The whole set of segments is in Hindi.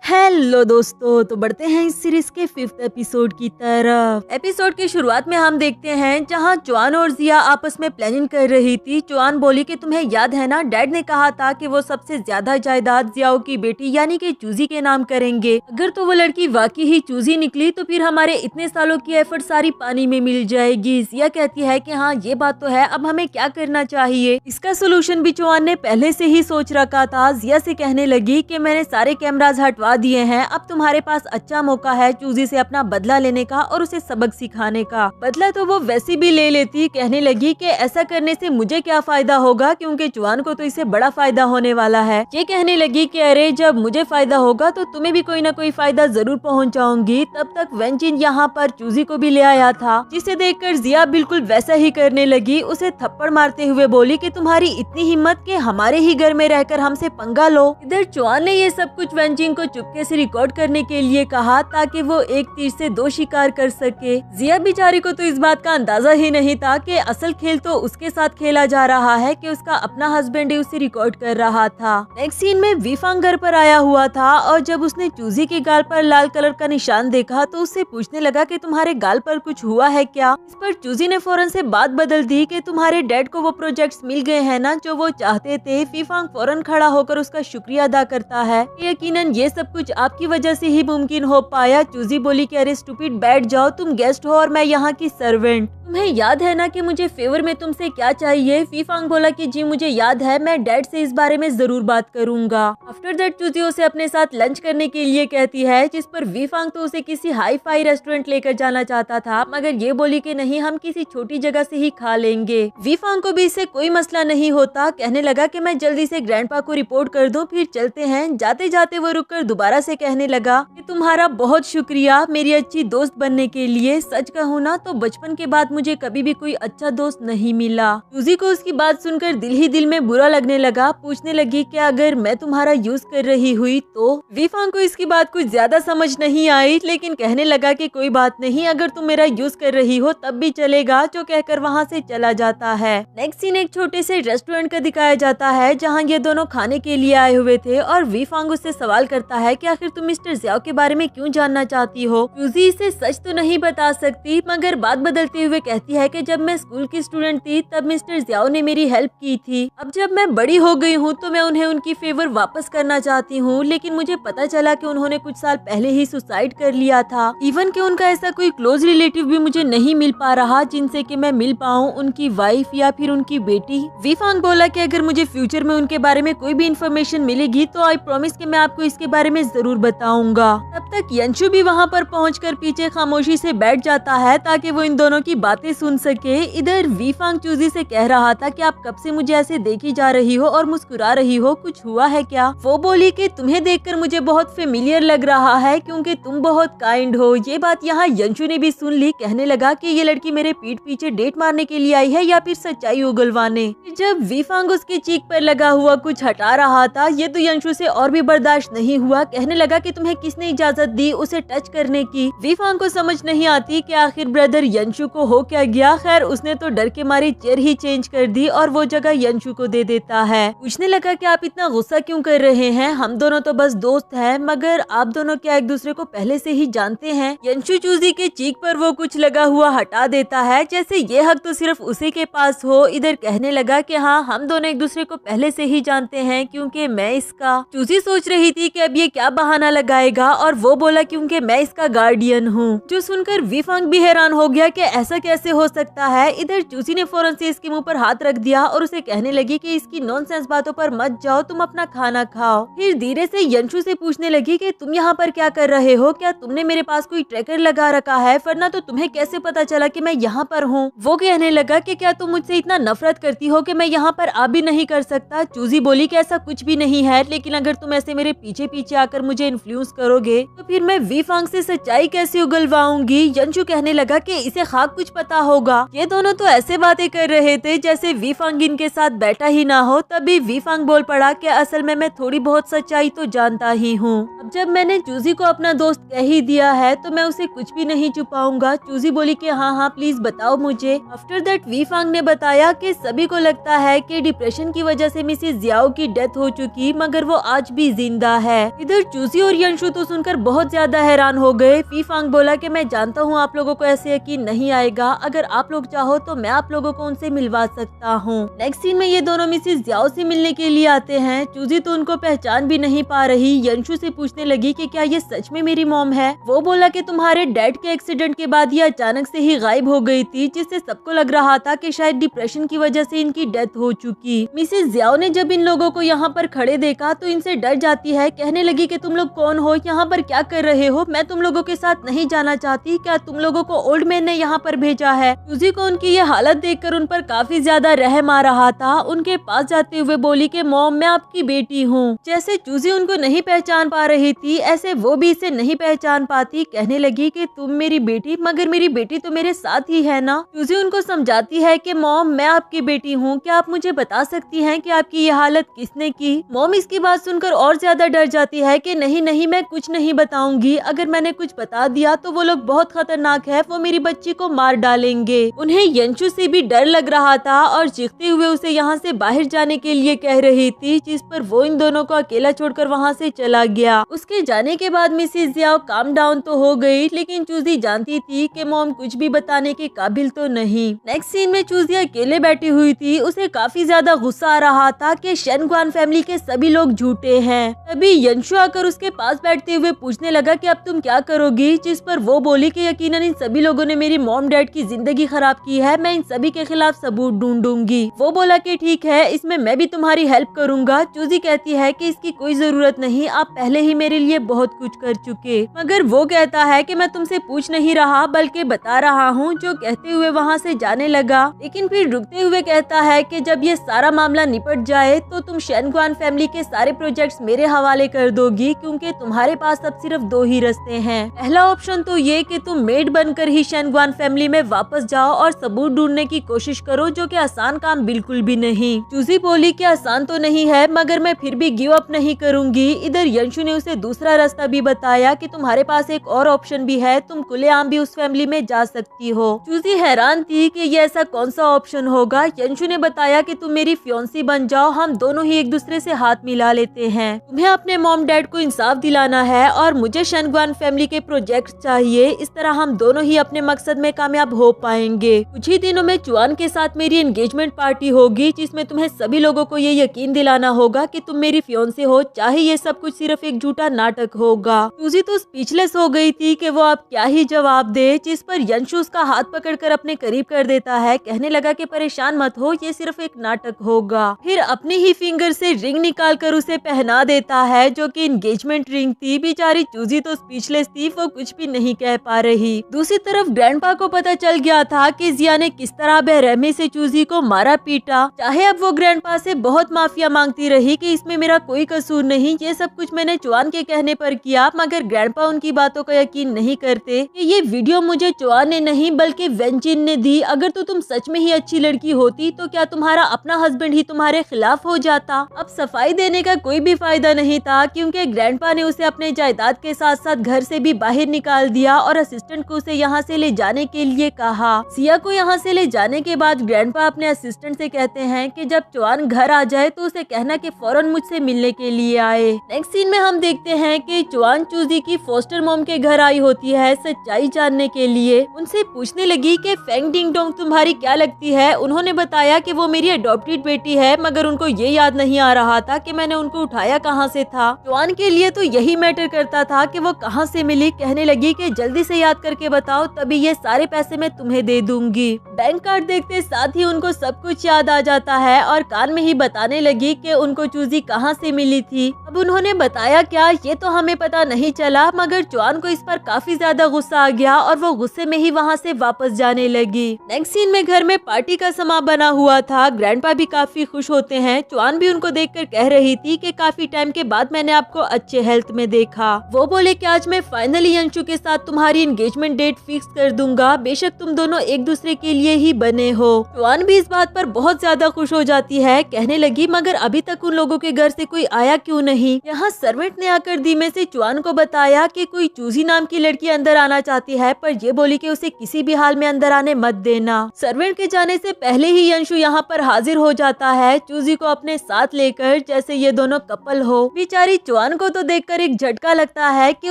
हेलो दोस्तों, तो बढ़ते हैं इस सीरीज के 5th एपिसोड की तरफ। एपिसोड की शुरुआत में हम देखते हैं जहां चुआन और जिया आपस में प्लानिंग कर रही थी। चुआन बोली कि तुम्हें याद है ना, डैड ने कहा था कि वो सबसे ज्यादा जायदाद जियाओ की बेटी यानी कि चूजी के नाम करेंगे। अगर तो वो लड़की वाकई ही चूजी निकली तो फिर हमारे इतने सालों की एफर्ट सारी पानी में मिल जाएगी। जिया कहती है कि हाँ ये बात तो है, अब हमें क्या करना चाहिए। इसका सोल्यूशन भी चुआन ने पहले से ही सोच रखा था। जिया से कहने लगी कि मैंने सारे कैमराज हटवा दिए हैं, अब तुम्हारे पास अच्छा मौका है चूजी से अपना बदला लेने का और उसे सबक सिखाने का। बदला तो वो वैसे भी ले लेती। कहने लगी कि ऐसा करने से मुझे क्या फायदा होगा, क्योंकि चुआन को तो इससे बड़ा फायदा होने वाला है। ये कहने लगी कि अरे जब मुझे फायदा होगा तो तुम्हें भी कोई ना कोई फायदा जरूर पहुंचाऊंगी। तब तक वेंचिन यहाँ पर चूजी को भी ले आया था, जिसे देखकर जिया बिल्कुल वैसा ही करने लगी। उसे थप्पड़ मारते हुए बोली कि तुम्हारी इतनी हिम्मत कि हमारे ही घर में रहकर हमसे पंगा लो। इधर चुआन ने ये सब कुछ वेंचिन को चुपके से रिकॉर्ड करने के लिए कहा ताकि वो एक तीर से दो शिकार कर सके। जिया बेचारी को तो इस बात का अंदाजा ही नहीं था कि असल खेल तो उसके साथ खेला जा रहा है कि उसका अपना हस्बैंड ही उसे रिकॉर्ड कर रहा था। नेक्स्ट सीन में वीफांग घर पर आया हुआ था और जब उसने चूजी के गाल पर लाल कलर का निशान देखा तो उससे पूछने लगा कि तुम्हारे गाल पर कुछ हुआ है क्या। इस पर चूजी ने फौरन से बात बदल दी कि तुम्हारे डैड को वो प्रोजेक्ट्स मिल गए हैं ना जो वो चाहते थे। वीफांग फौरन खड़ा होकर उसका शुक्रिया अदा करता है। यकीनन ये सब कुछ आपकी वजह से ही मुमकिन हो पाया। चूजी बोली कि अरे स्टूपिड, बैठ जाओ, तुम गेस्ट हो और मैं यहाँ की सर्वेंट। तुम्हें याद है ना कि मुझे फेवर में तुमसे क्या चाहिए। वीफांग बोला कि जी मुझे याद है, मैं डैड से इस बारे में जरूर बात करूंगा। आफ्टर दैट चूजी उसे अपने साथ लंच करने के लिए कहती है, जिस पर वीफांग तो उसे किसी हाई फाई रेस्टोरेंट लेकर जाना चाहता था, मगर ये बोली कि नहीं, हम किसी छोटी जगह से ही खा लेंगे। वीफांग को भी इससे कोई मसला नहीं होता। कहने लगा कि मैं जल्दी से ग्रैंडपा को रिपोर्ट कर दूं, फिर चलते हैं। जाते जाते वो रुककर दोबारा से कहने लगा कि तुम्हारा बहुत शुक्रिया मेरी अच्छी दोस्त बनने के लिए। सच कहूँ ना तो बचपन के बाद मुझे कभी भी कोई अच्छा दोस्त नहीं मिला। चूजी को उसकी बात सुनकर दिल ही दिल में बुरा लगने लगा। पूछने लगी कि अगर मैं तुम्हारा यूज कर रही हुई तो। वीफांग को इसकी बात कुछ ज्यादा समझ नहीं आई, लेकिन कहने लगा कि कोई बात नहीं, अगर तुम मेरा यूज कर रही हो तब भी चलेगा, जो कहकर वहाँ से चला जाता है। नेक्स्ट सीन एक छोटे से रेस्टोरेंट का दिखाया जाता है जहाँ ये दोनों खाने के लिए आए हुए थे और वीफांग उससे सवाल करता है कि आखिर तुम मिस्टर जियाओ के बारे में क्यों जानना चाहती हो। चूजी इसे सच तो नहीं बता सकती, मगर बात बदलते हुए कहती है कि जब मैं स्कूल की स्टूडेंट थी तब मिस्टर जियाओ ने मेरी हेल्प की थी। अब जब मैं बड़ी हो गई हूँ तो मैं उन्हें उनकी फेवर वापस करना चाहती हूँ, लेकिन मुझे पता चला कि उन्होंने कुछ साल पहले ही सुसाइड कर लिया था। इवन कि उनका ऐसा कोई क्लोज रिलेटिव भी मुझे नहीं मिल पा रहा जिनसे कि मैं मिल पाऊँ, उनकी वाइफ या फिर उनकी बेटी। वीफांग बोला कि अगर मुझे फ्यूचर में उनके बारे में कोई भी इन्फॉर्मेशन मिलेगी तो आई प्रॉमिस कि मैं आपको इसके बारे में जरूर बताऊंगा। तब तक यंशु भी वहाँ पर पहुंचकर पीछे खामोशी से बैठ जाता है ताकि वो इन दोनों की बातें सुन सके। इधर वीफांग चूजी से कह रहा था कि आप कब से मुझे ऐसे देखी जा रही हो और मुस्कुरा रही हो, कुछ हुआ है क्या। वो बोली कि तुम्हें देखकर मुझे बहुत फेमिलियर लग रहा है क्योंकि तुम बहुत काइंड हो। ये बात यहाँ यंशु ने भी सुन ली। कहने लगा कि ये लड़की मेरे पीठ पीछे डेट मारने के लिए आई है या फिर सच्चाई उगलवाने। जब वीफांग उसकी चीख पर लगा हुआ कुछ हटा रहा था, ये तो यंशु से और भी बर्दाश्त नहीं हुआ। कहने लगा कि तुम्हें किसने इजाजत दी उसे टच करने की। वीफांग को समझ नहीं आती कि आखिर ब्रदर यंशु को हो क्या गया। खैर उसने तो डर के मारे चेयर ही चेंज कर दी और वो जगह यंशु को दे देता है। पूछने लगा कि आप इतना गुस्सा क्यों कर रहे हैं, हम दोनों तो बस दोस्त हैं, मगर आप दोनों क्या एक दूसरे को पहले से ही जानते हैं। यंशु चूजी के चीख पर वो कुछ लगा हुआ हटा देता है, जैसे ये हक तो सिर्फ उसी के पास हो। इधर कहने लगा कि हाँ, हम दोनों एक दूसरे को पहले से ही जानते हैं क्योंकि मैं इसका। चूजी सोच रही थी कि अब ये क्या बहाना लगाएगा और वो बोला क्योंकि मैं इसका गार्डियन हूँ, जो सुनकर वीफांग भी हैरान हो गया कि ऐसा कैसे हो सकता है। इधर चूजी ने फौरन से इसके मुंह पर हाथ रख दिया और उसे कहने लगी कि इसकी नॉनसेंस बातों पर मत जाओ, तुम अपना खाना खाओ। फिर धीरे से यंशु से पूछने लगी कि तुम यहाँ पर क्या कर रहे हो, क्या तुमने मेरे पास कोई ट्रैकर लगा रखा है, वरना तो तुम्हें कैसे पता चला कि मैं यहाँ पर हूँ। वो कहने लगा कि क्या तुम मुझसे इतना नफरत करती हो कि मैं यहाँ पर आ भी नहीं कर सकता। चूजी बोली कि ऐसा कुछ भी नहीं है, लेकिन अगर तुम ऐसे मेरे पीछे पीछे आकर मुझे इन्फ्लुएंस करोगे तो फिर मैं वीफांग से सच्चाई कैसे उगलवाऊंगी। यंशु कहने लगा कि इसे खाक कुछ पता होगा। ये दोनों तो ऐसे बातें कर रहे थे जैसे वीफांग इनके साथ बैठा ही ना हो। तभी वीफांग बोल पड़ा कि असल में मैं थोड़ी बहुत सच्चाई तो जानता ही हूँ। अब जब मैंने चूजी को अपना दोस्त कह ही दिया है तो मैं उसे कुछ भी नहीं छुपाऊंगा। चूजी बोली कि हाँ हाँ प्लीज बताओ मुझे। आफ्टर दैट वीफांग ने बताया कि सभी को लगता है कि डिप्रेशन की वजह से मिसेस जियाओ की डेथ हो चुकी, मगर वो आज भी जिंदा है। इधर चूजी और यंशु तो सुनकर बहुत ज्यादा हैरान हो गए। वीफांग बोला कि मैं जानता हूँ आप लोगों को ऐसे यकीन नहीं आएगा, अगर आप लोग चाहो तो मैं आप लोगों को उनसे मिलवा सकता हूँ। नेक्स्ट सीन में ये दोनों मिसेस जियाओ से मिलने के लिए आते हैं। चूजी तो उनको पहचान भी नहीं पा रही। यंशु से पूछने लगी कि क्या ये सच में मेरी मॉम है। वो बोला कि तुम्हारे डैड के एक्सीडेंट के बाद ये अचानक से ही गायब हो गई थी, जिससे सबको लग रहा था कि शायद डिप्रेशन की वजह से इनकी डेथ हो चुकी। मिसेस जियाओ ने जब इन लोगों को यहाँ पर खड़े देखा तो इनसे डर जाती है। कहने लगी कि तुम लोग कौन हो, यहाँ पर क्या कर रहे हो, मैं तुम लोगों के साथ नहीं जाना चाहती। क्या तुम लोगों को ओल्ड मैन ने यहाँ पर भेजा है। चूजी को उनकी ये हालत देखकर उन पर काफी ज्यादा रहम आ रहा था। उनके पास जाते हुए बोली कि मॉम मैं आपकी बेटी हूँ। जैसे चूजी उनको नहीं पहचान पा रही थी ऐसे वो भी इसे नहीं पहचान पाती। कहने लगी कि तुम मेरी बेटी, मगर मेरी बेटी तो मेरे साथ ही है ना। चूजी उनको समझाती है कि मॉम मैं आपकी बेटी हूँ, क्या आप मुझे बता सकती हैं कि आपकी ये हालत किसने की। मॉम इसकी बात सुनकर और ज्यादा डर जाती है कि नहीं नहीं मैं कुछ नहीं बताऊंगी, अगर मैंने कुछ बता दिया तो वो लोग बहुत खतरनाक है, वो मेरी बच्ची को मार डालेंगे। उन्हें यंशु से भी डर लग रहा था और चीखते हुए उसे यहाँ से बाहर जाने के लिए कह रही थी, जिस पर वो इन दोनों को अकेला छोड़कर वहाँ से चला गया। उसके जाने के बाद मिसेस जियाओ काम डाउन तो हो गई, लेकिन चूजी जानती थी कि मॉम कुछ भी बताने के काबिल तो नहीं। नेक्स्ट सीन में चूजी अकेले बैठी हुई थी। उसे काफी ज्यादा गुस्सा आ रहा था कि शेनगुआन फैमिली के सभी लोग झूठे हैं। तभी यंशु आकर उसके पास बैठते हुए पूछने लगा कि अब तुम क्या करोगी, जिस पर वो बोली कि यकीनन इन सभी लोगों ने मेरी मॉम डैड की जिंदगी खराब की है, मैं इन सभी के खिलाफ सबूत ढूंढूंगी। वो बोला कि ठीक है, इसमें मैं भी तुम्हारी हेल्प करूंगा। चूजी कहती है कि इसकी कोई जरूरत नहीं, आप पहले ही मेरे लिए बहुत कुछ कर चुके। मगर वो कहता है कि मैं तुमसे पूछ नहीं रहा बल्कि बता रहा हूँ। जो कहते हुए वहाँ से जाने लगा, लेकिन फिर रुकते हुए कहता है कि जब ये सारा मामला निपट जाए तो तुम शेनगुआन फैमिली के सारे प्रोजेक्ट्स मेरे हवाले कर दोगी, क्योंकि तुम्हारे पास अब सिर्फ दो ही रास्ते हैं। पहला ऑप्शन तो ये कि तुम मेड बनकर ही शेनगुआन फैमिली में वापस जाओ और सबूत ढूंढने की कोशिश करो, जो कि आसान काम बिल्कुल भी नहीं। चूजी बोली कि आसान तो नहीं है, मगर मैं फिर भी गिव अप नहीं करूंगी। इधर यंशु ने उसे दूसरा रास्ता भी बताया कि तुम्हारे पास एक और ऑप्शन भी है, तुम खुलेआम भी उस फैमिली में जा सकती हो। चूजी हैरान थी कि ये ऐसा कौन सा ऑप्शन होगा। यंशु ने बताया कि तुम मेरी फियोंसी बन जाओ, हम दोनों ही एक दूसरे से हाथ मिला लेते हैं। तुम्हें अपने मॉम डैड को इंसाफ दिलाना है और मुझे शेनगुआन फैमिली के प्रोजेक्ट चाहिए। इस तरह हम दोनों ही अपने मकसद में कामयाब हो पाएंगे। कुछ ही दिनों में चुआन के साथ मेरी एंगेजमेंट पार्टी होगी, जिसमें तुम्हें सभी लोगों को ये यकीन दिलाना होगा कि तुम मेरी फियोंसी हो, चाहे ये सब कुछ सिर्फ एक झूठा नाटक होगा। चूजी तो स्पीचलेस हो गई थी कि वो अब क्या ही जवाब दे, जिस पर यंशु उसका हाथ पकड़कर अपने करीब कर देता है। कहने लगा कि परेशान मत हो, ये सिर्फ एक नाटक होगा। फिर अपनी ही फिंगर से रिंग निकाल कर उसे पहना देता है, जो कि एंगेजमेंट रिंग थी। बेचारी चूजी तो स्पीचलेस थी, वो कुछ भी नहीं कह पा रही। दूसरी तरफ ग्रैंडपा को पता चल गया था कि जिया ने किस तरह बेरहमी से चूजी को मारा पीटा। चाहे अब वो ग्रैंडपा से बहुत माफिया मांगती रही कि इसमें मेरा कोई कसूर नहीं, ये सब कुछ मैंने चुआन के कहने पर किया, मगर ग्रैंडपा उनकी बातों का यकीन नहीं करते कि ये वीडियो मुझे चुआन ने नहीं बल्कि वेंचिन ने दी। अगर तो तुम सच में ही अच्छी लड़की होती तो क्या तुम्हारा अपना हस्बैंड ही तुम्हारे खिलाफ हो जाता। अब सफाई देने का कोई भी फायदा नहीं था, क्योंकि ग्रैंडपा ने उसे अपने जायदाद के साथ साथ घर से भी बाहर निकाल दिया और असिस्टेंट को उसे यहाँ से ले जाने के लिए कहा। सिया को यहाँ से ले जाने के बाद ग्रैंडपा अपने असिस्टेंट से कहते हैं कि जब चुआन घर आ जाए तो उसे कहना कि फौरन मुझसे मिलने के लिए आए। नेक्स्ट सीन में हम देखते हैं कि चुआन चूजी की फोस्टर मॉम के घर आई होती है सच्चाई जानने के लिए। उनसे पूछने लगी कि फेंग डिंग डोंग तुम्हारी क्या लगती है। उन्होंने बताया कि वो मेरी अडॉप्टेड बेटी है, मगर उनको ये याद नहीं आ रहा था कि मैंने उनको उठाया कहाँ से था। चुआन के लिए तो यही मैटर करता था कि वो कहाँ से मिली। कहने लगी कि जल्दी से याद करके बताओ, तभी ये सारे पैसे मैं तुम्हें दे दूंगी। बैंक कार्ड देखते साथ ही उनको सब कुछ याद आ जाता है और कान में ही बताने लगी कि उनको चूजी कहाँ से मिली थी। अब उन्होंने बताया क्या, ये तो हमें पता नहीं चला, मगर चुआन को इस पर काफी ज्यादा गुस्सा आ गया और वो गुस्से में ही वहाँ से वापस जाने लगी। नेक्स्ट सीन में घर में पार्टी का समा बना हुआ था। ग्रैंडपा भी काफी खुश होते हैं। चुआन भी उनको देखकर कह रही थी कि काफी टाइम के बाद मैंने आपको अच्छे हेल्थ में देखा। वो बोले कि आज मैं फाइनली यंशु के साथ तुम्हारी एंगेजमेंट डेट फिक्स कर दूंगा। बेशक बेशक तुम दोनों एक दूसरे के लिए ही बने हो। चुआन भी इस बात पर बहुत ज्यादा खुश हो जाती है, कहने लगी मगर अभी तक उन लोगों के घर से कोई आया क्यों नहीं। यहाँ सर्वेंट ने आकर धीमे से चुआन को बताया कि कोई चूजी नाम की लड़की अंदर आना चाहती है, पर ये बोली कि उसे किसी भी हाल में अंदर आने मत देना। सर्वेंट के जाने से पहले ही यंशु यहाँ पर हाजिर हो जाता है, चूजी को अपने साथ लेकर, जैसे ये दोनों कपल हो। बेचारी चुआन को तो देखकर एक झटका लगता है कि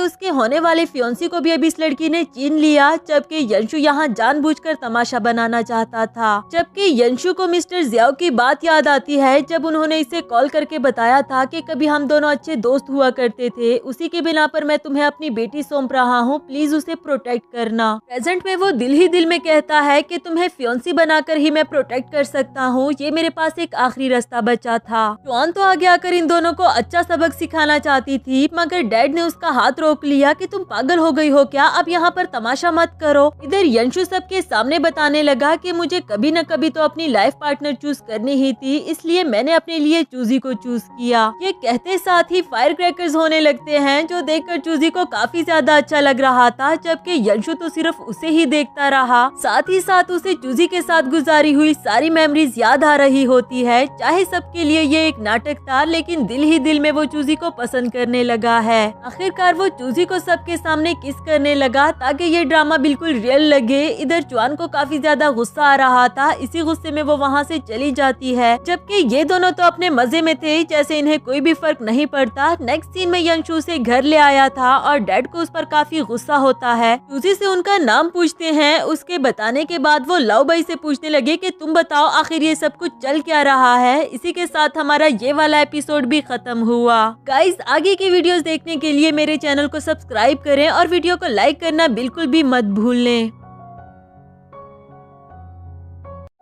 उसके होने वाले फियोंसी को भी अब इस लड़की ने चीन लिया, जबकि यंशु यहाँ जानबूझकर तमाशा बनाना चाहता था। जबकि यंशु को मिस्टर जियाओ की बात याद आती है, जब उन्होंने इसे कॉल करके बताया था कि कभी हम दोनों अच्छे दोस्त हुआ करते थे, उसी के बिना पर मैं तुम्हें अपनी बेटी सौंप रहा हूँ, प्लीज उसे प्रोटेक्ट करना। प्रेजेंट में वो दिल ही दिल में कहता है कि तुम्हें फियोंसी बनाकर ही मैं प्रोटेक्ट कर सकता हूँ, ये मेरे पास एक आखिरी रास्ता बचा था। चुआन तो आगे आकर इन दोनों को अच्छा सबक सिखाना चाहती थी, मगर डैड ने उसका हाथ रोक लिया कि तुम पागल हो गई हो क्या, अब यहाँ पर तमाशा मत करो। इधर यंशु सबके सामने बताने लगा कि मुझे कभी न कभी तो अपनी लाइफ पार्टनर चूज करनी ही थी, इसलिए मैंने अपने लिए चूजी को चूज किया। ये कहते साथ ही फायर क्रैकर्स होने लगते हैं, जो देखकर चूजी को काफी ज्यादा अच्छा लग रहा था, जबकि यंशु तो सिर्फ उसे ही देखता रहा। साथ ही साथ उसे चूजी के साथ गुजारी हुई सारी मेमोरीज याद आ रही होती है। चाहे सबके लिए ये एक नाटक था, लेकिन दिल ही दिल में वो चूजी को पसंद करने लगा है। आखिरकार वो चूजी को सबके सामने किस करने लगा ताकि ये ड्रामा बिल्कुल रियल लगे। इधर चुआन को काफी ज्यादा गुस्सा आ रहा था, इसी गुस्से में वो वहाँ से चली जाती है, जबकि ये दोनों तो अपने मजे में थे, जैसे इन्हें कोई भी फर्क नहीं पड़ता। नेक्स्ट सीन में यंशु से घर ले आया था और डैड को उस पर काफी गुस्सा होता है। चूजी से उनका नाम पूछते हैं, उसके बताने के बाद वो लव बाई से पूछने लगे कि तुम बताओ आखिर ये सब कुछ चल क्या रहा है। इसी के साथ हमारा ये वाला एपिसोड भी खत्म हुआ। गाइस, आगे की वीडियोस देखने के लिए मेरे चैनल को सब्सक्राइब करें और वीडियो को लाइक करना बिल्कुल भी मत भूलें।